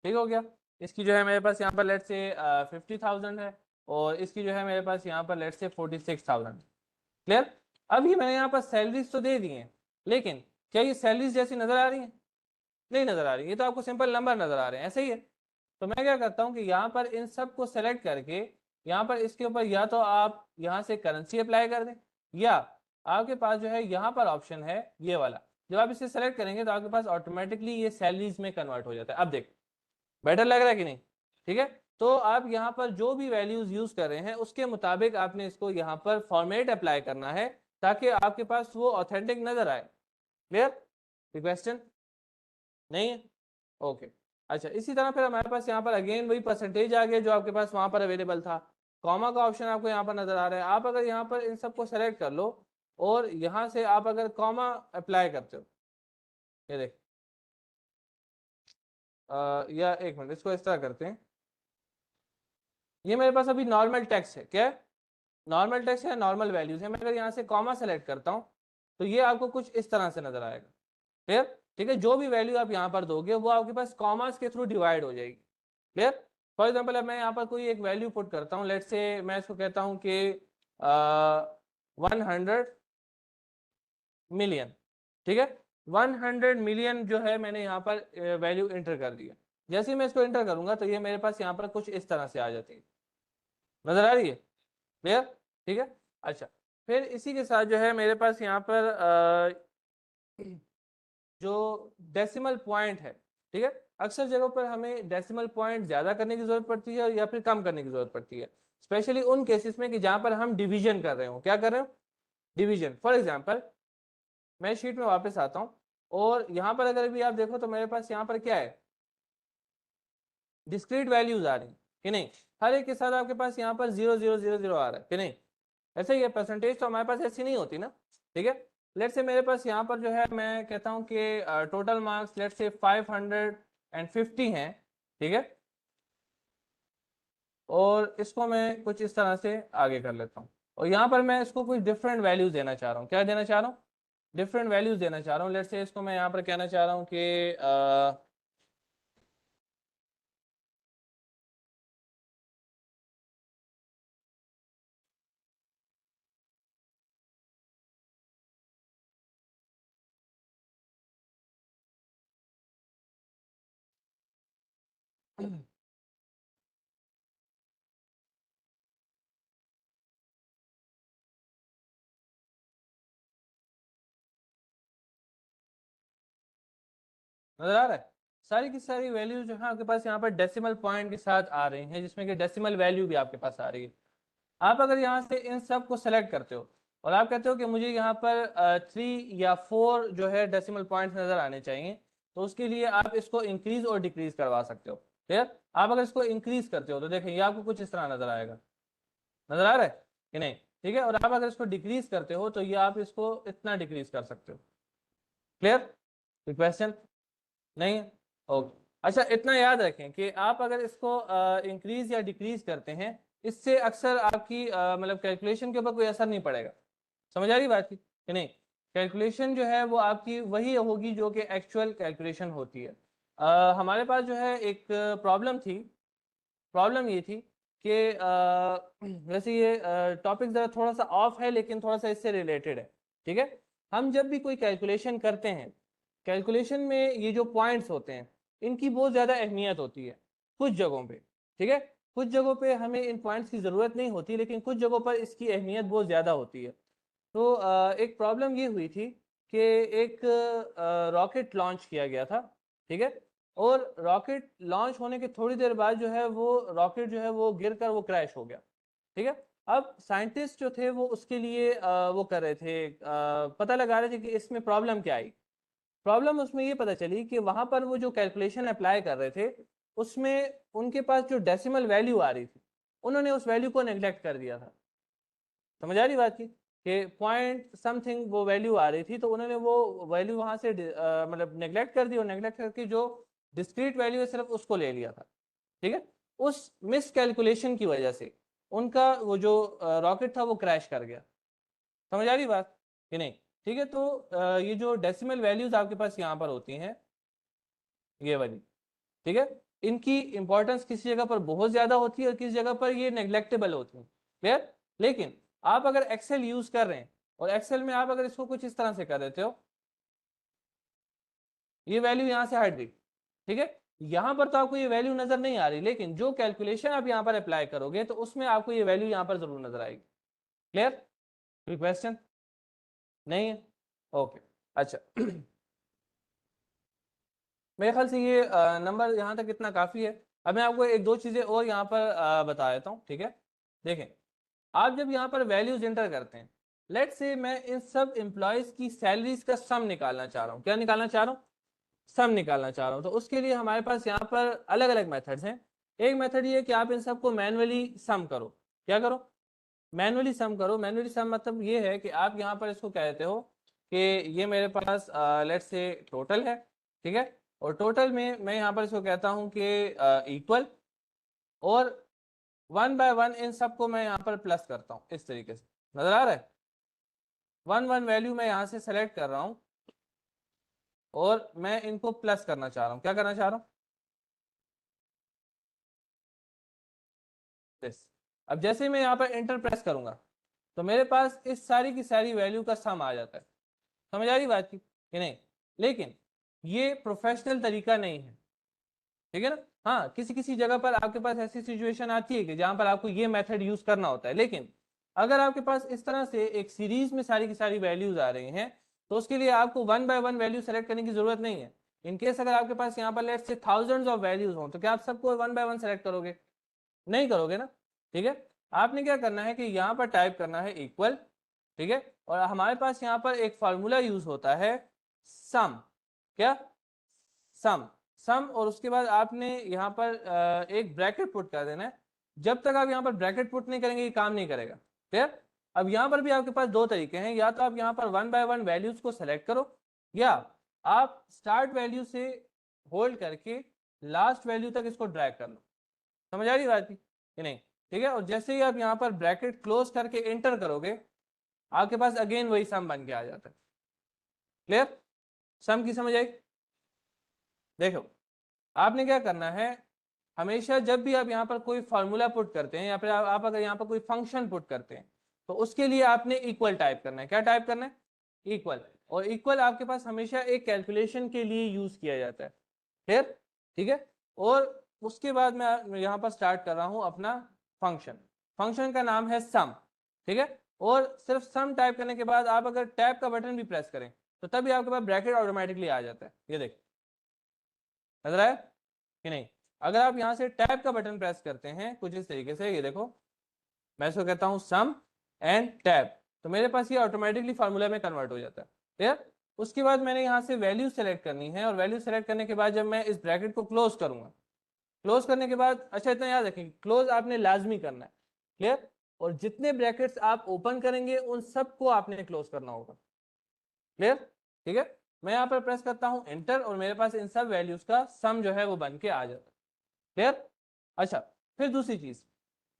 ठीक हो गया। इसकी जो है मेरे पास यहाँ पर लेट से 50,000 है और इसकी जो है मेरे पास यहाँ पर लेट से 46,000। क्लियर? अभी मैंने यहाँ पर सैलरीज तो दे दी हैं, लेकिन क्या ये सैलरीज जैसी नजर आ रही है? नहीं नजर आ रही। ये तो आपको सिंपल नंबर नजर आ रहे हैं, ऐसे ही है। तो मैं क्या करता हूँ कि यहाँ पर इन सब को सेलेक्ट करके यहाँ पर इसके ऊपर या तो आप यहाँ से करेंसी अप्लाई कर दें, या आपके पास जो है यहाँ पर ऑप्शन है ये वाला। जब आप इसे सेलेक्ट करेंगे तो आपके पास ऑटोमेटिकली ये सैलरीज में कन्वर्ट हो जाता है। अब देखो बेटर लग रहा है कि नहीं? ठीक है। तो आप यहाँ पर जो भी वैल्यूज यूज कर रहे हैं उसके मुताबिक आपने इसको यहाँ पर फॉर्मेट अप्लाई करना है ताकि आपके पास वो ऑथेंटिक नजर आए। क्लियर? क्वेश्चन नहीं है? ओके। अच्छा, इसी तरह फिर हमारे पास यहाँ पर अगेन वही परसेंटेज आ गया जो आपके पास वहां पर अवेलेबल था। कॉमा का ऑप्शन आपको यहाँ पर नजर आ रहा है। आप अगर यहाँ पर इन सबको सेलेक्ट कर लो और यहाँ से आप अगर कॉमा अप्लाई करते हो, ये देख, या एक मिनट इसको इस तरह करते हैं। ये मेरे पास अभी नॉर्मल टेक्स्ट है। क्या है? नॉर्मल टेक्स्ट है, नॉर्मल वैल्यूज है। मैं अगर यहाँ से कॉमा सेलेक्ट करता हूँ तो ये आपको कुछ इस तरह से नजर आएगा। क्लियर? ठीक है, जो भी वैल्यू आप यहाँ पर दोगे वो आपके पास कॉमास के थ्रू डिवाइड हो जाएगी। क्लियर? फॉर एग्जाम्पल अब मैं यहाँ पर कोई एक वैल्यू पुट करता हूँ। लेट से मैं इसको कहता हूँ कि 100 मिलियन। ठीक है, 100 मिलियन जो है मैंने यहाँ पर वैल्यू एंटर कर दिया। जैसे ही मैं इसको एंटर करूंगा तो ये मेरे पास यहाँ पर कुछ इस तरह से आ जाती है। नजर आ रही है? क्लियर? ठीक है। अच्छा, फिर इसी के साथ जो है मेरे पास यहाँ पर जो डेसिमल पॉइंट है, ठीक है, अक्सर जगहों पर हमें डेसिमल पॉइंट ज्यादा करने की जरूरत पड़ती है या फिर कम करने की जरूरत पड़ती है, स्पेशली उन केसेस में कि जहां पर हम डिवीजन कर रहे हो। क्या कर रहे हो? डिवीजन। फॉर एग्जांपल मैं शीट में वापस आता हूं और यहां पर अगर भी आप देखो तो मेरे पास यहां पर क्या है, डिस्क्रीट वैल्यूज आ रही कि नहीं, हर एक के साथ आपके पास यहाँ पर 0000 आ रहा है कि नहीं, ऐसे ही है। परसेंटेज तो हमारे पास ऐसी नहीं होती ना, ठीक है। लेट्स से मेरे पास यहाँ पर जो है मैं कहता हूँ कि टोटल मार्क्स लेट्स से 550 हैं, ठीक है, और इसको मैं कुछ इस तरह से आगे कर लेता हूँ और यहाँ पर मैं इसको कुछ डिफरेंट वैल्यूज देना चाह रहा हूँ। क्या देना चाह रहा हूँ? डिफरेंट वैल्यूज देना चाह रहा हूँ। लेट्स से इसको मैं यहाँ पर कहना चाह रहा हूँ कि नजर आ रहा है? सारी की सारी वैल्यूज जो है आपके पास यहाँ पर डेसिमल पॉइंट के साथ आ रही हैं, जिसमें कि डेसिमल वैल्यू भी आपके पास आ रही है। आप अगर यहाँ से इन सब को सेलेक्ट करते हो और आप कहते हो कि मुझे यहाँ पर 3 या 4 जो है डेसिमल पॉइंट्स नजर आने चाहिए, तो उसके लिए आप इसको इंक्रीज और डिक्रीज करवा सकते हो। क्लियर? आप अगर इसको इंक्रीज करते हो तो देखें ये आपको कुछ इस तरह नजर आएगा। नजर आ रहा है कि नहीं? ठीक है। और आप अगर इसको डिक्रीज करते हो तो ये आप इसको इतना डिक्रीज कर सकते हो। क्लियर? कोई क्वेश्चन? नहीं है? ओके। अच्छा, इतना याद रखें कि आप अगर इसको इंक्रीज या डिक्रीज करते हैं, इससे अक्सर आपकी मतलब कैलकुलेशन के ऊपर कोई असर नहीं पड़ेगा। समझ आ रही बात की कि नहीं? कैलकुलेशन जो है वो आपकी वही होगी जो कि एक्चुअल कैलकुलेशन होती है। हमारे पास जो है एक प्रॉब्लम थी। प्रॉब्लम ये थी कि वैसे ये टॉपिक ज़रा थोड़ा सा ऑफ है लेकिन थोड़ा सा इससे रिलेटेड है, ठीक है। हम जब भी कोई कैलकुलेशन करते हैं, कैलकुलेशन में ये जो पॉइंट्स होते हैं इनकी बहुत ज़्यादा अहमियत होती है कुछ जगहों पे, ठीक है। कुछ जगहों पे हमें इन पॉइंट्स की ज़रूरत नहीं होती लेकिन कुछ जगहों पर इसकी अहमियत बहुत ज़्यादा होती है। तो एक प्रॉब्लम ये हुई थी कि एक रॉकेट लॉन्च किया गया था, ठीक है, और रॉकेट लॉन्च होने के थोड़ी देर बाद जो है वो रॉकेट जो है वो गिर कर वो क्रैश हो गया, ठीक है। अब साइंटिस्ट जो थे वो उसके लिए वो कर रहे थे, पता लगा रहे थे कि इसमें प्रॉब्लम क्या आई। प्रॉब्लम उसमें ये पता चली कि वहां पर वो जो कैलकुलेशन अप्लाई कर रहे थे उसमें उनके पास जो डेसिमल वैल्यू आ रही थी उन्होंने उस वैल्यू को नेग्लेक्ट कर दिया था। समझ आ रही बात की कि पॉइंट समथिंग वो वैल्यू आ रही थी तो उन्होंने वो वैल्यू वहां से मतलब नेग्लेक्ट कर दी और नेग्लेक्ट करके जो डिस्क्रीट वैल्यू है सिर्फ उसको ले लिया था, ठीक है। उस मिस कैलकुलेशन की वजह से उनका वो जो रॉकेट था वो क्रैश कर गया। समझ आ रही बात कि नहीं? ठीक है। तो ये जो डेसिमल वैल्यूज आपके पास यहाँ पर होती हैं ये वाली, ठीक है, इनकी इंपॉर्टेंस किसी जगह पर बहुत ज्यादा होती है और किसी जगह पर ये नेग्लेक्टेबल होती है। क्लियर? लेकिन आप अगर एक्सेल यूज कर रहे हैं और एक्सेल में आप अगर इसको कुछ इस तरह से कर देते हो, ये वैल्यू यहां से हट गई, ठीक है, यहां पर तो आपको ये वैल्यू नजर नहीं आ रही लेकिन जो कैलकुलेशन आप यहां पर अप्लाई करोगे तो उसमें आपको ये वैल्यू यहां पर जरूर नजर आएगी। क्लियर? कोई क्वेश्चन? नहीं है? ओके। अच्छा मेरे ख्याल से ये नंबर यहाँ तक इतना काफ़ी है। अब मैं आपको एक दो चीज़ें और यहाँ पर बता देता हूँ, ठीक है। देखें, आप जब यहाँ पर वैल्यूज एंटर करते हैं, लेट्स से मैं इन सब एम्प्लॉयज़ की सैलरीज का सम निकालना चाह रहा हूँ। क्या निकालना चाह रहा हूँ? सम निकालना चाह रहा हूँ। तो उसके लिए हमारे पास यहाँ पर अलग अलग मेथड्स हैं। एक मेथड ये है कि आप इन सबको मैनुअली सम करो। क्या करो? मैनुअली सम करो। मैनुअली सम मतलब ये है कि आप यहाँ पर इसको कह देते हो कि ये मेरे पास लेट्स से टोटल है, ठीक है, और टोटल में मैं यहाँ पर इसको कहता हूँ कि इक्वल, और 1 बाय 1 इन सबको मैं यहाँ पर प्लस करता हूँ इस तरीके से। नजर आ रहा है? 1 1 वैल्यू मैं यहाँ से सेलेक्ट कर रहा हूँ और मैं इनको प्लस करना चाह रहा हूँ। क्या करना चाह रहा हूँ? दिस। अब जैसे ही मैं यहाँ पर एंटर प्रेस करूंगा तो मेरे पास इस सारी की सारी वैल्यू का सम आ जाता है। समझ आ रही बात की कि नहीं? लेकिन ये प्रोफेशनल तरीका नहीं है, ठीक है ना। हाँ, किसी किसी जगह पर आपके पास ऐसी सिचुएशन आती है कि जहां पर आपको ये मेथड यूज करना होता है, लेकिन अगर आपके पास इस तरह से एक सीरीज में सारी की सारी वैल्यूज आ रही हैं तो उसके लिए आपको 1 बाय 1 वैल्यू सेलेक्ट करने की जरूरत नहीं है। इनकेस अगर आपके पास यहाँ पर let's say thousands of values हो तो क्या आप सबको 1 बाय 1 सेलेक्ट करोगे? नहीं करोगे ना। ठीक है, आपने क्या करना है कि यहाँ पर टाइप करना है इक्वल, ठीक है, और हमारे पास यहाँ पर एक फॉर्मूला यूज होता है सम। क्या? सम। सम, और उसके बाद आपने यहाँ पर एक ब्रैकेट पुट कर देना है। जब तक आप यहाँ पर ब्रैकेट पुट नहीं करेंगे ये काम नहीं करेगा। क्लियर? अब यहाँ पर भी आपके पास दो तरीके हैं, या तो आप यहाँ पर 1 बाय 1 वैल्यूज को सेलेक्ट करो, या आप स्टार्ट वैल्यू से होल्ड करके लास्ट वैल्यू तक इसको ड्रैग कर लो। समझ आ रही बात की कि नहीं? ठीक है, और जैसे ही आप यहाँ पर ब्रैकेट क्लोज करके एंटर करोगे आपके पास अगेन वही सम बन के आ जाता है। क्लियर? सम की समझ आई? देखो, आपने क्या करना है, हमेशा जब भी आप यहाँ पर कोई फॉर्मूला पुट करते हैं या फिर आप अगर यहाँ पर कोई फंक्शन पुट करते हैं तो उसके लिए आपने इक्वल टाइप करना है। क्या टाइप करना है? इक्वल। और इक्वल आपके पास हमेशा एक कैलकुलेशन के लिए यूज किया जाता है। क्लियर? ठीक है, और उसके बाद मैं यहाँ पर स्टार्ट कर रहा हूँ अपना फंक्शन। फंक्शन का नाम है सम। ठीक है, और सिर्फ सम टाइप करने के बाद आप अगर टैब का बटन भी प्रेस करें तो तभी आपके पास ब्रैकेट ऑटोमेटिकली आ जाता है। ये देख, नजर आया कि नहीं? अगर आप यहाँ से टैब का बटन प्रेस करते हैं कुछ इस तरीके से, ये देखो, मैं इसको कहता हूँ सम एंड टैब, तो मेरे पास ये ऑटोमेटिकली फार्मूला में कन्वर्ट हो जाता है। क्लियर? उसके बाद मैंने यहाँ से वैल्यू सेलेक्ट करनी है, और वैल्यू सेलेक्ट करने के बाद जब मैं इस ब्रैकेट को क्लोज करूंगा, क्लोज करने के बाद, अच्छा इतना याद रखें, क्लोज आपने लाजमी करना है। क्लियर? और जितने ब्रैकेट्स आप ओपन करेंगे उन सबको आपने क्लोज करना होगा। क्लियर? ठीक है, मैं यहाँ पर प्रेस करता हूँ एंटर, और मेरे पास इन सब वैल्यूज का सम जो है वो बन के आ जाता है। क्लियर? अच्छा, फिर दूसरी चीज,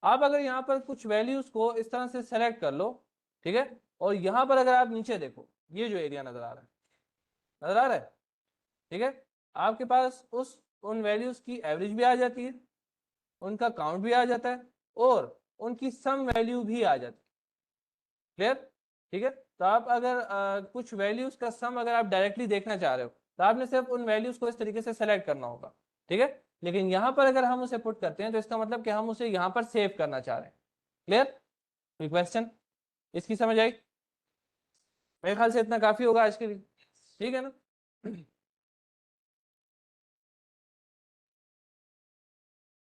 आप अगर यहाँ पर कुछ वैल्यूज को इस तरह से सेलेक्ट कर लो, ठीक है, और यहाँ पर अगर आप नीचे देखो, ये जो एरिया नजर आ रहा है, नजर आ रहा है, ठीक है, आपके पास उन वैल्यूज की एवरेज भी आ जाती है, उनका काउंट भी आ जाता है, और उनकी सम वैल्यू भी आ जाती है। क्लियर? ठीक है, तो आप अगर कुछ वैल्यूज का सम अगर आप डायरेक्टली देखना चाह रहे हो तो आपने सिर्फ उन वैल्यूज को इस तरीके से सेलेक्ट करना होगा। ठीक है, लेकिन यहाँ पर अगर हम उसे पुट करते हैं तो इसका मतलब कि हम उसे यहाँ पर सेव करना चाह रहे हैं। क्लियर? कोई क्वेश्चन इसकी समझ आई? मेरे ख्याल से इतना काफी होगा आज के लिए। ठीक है ना?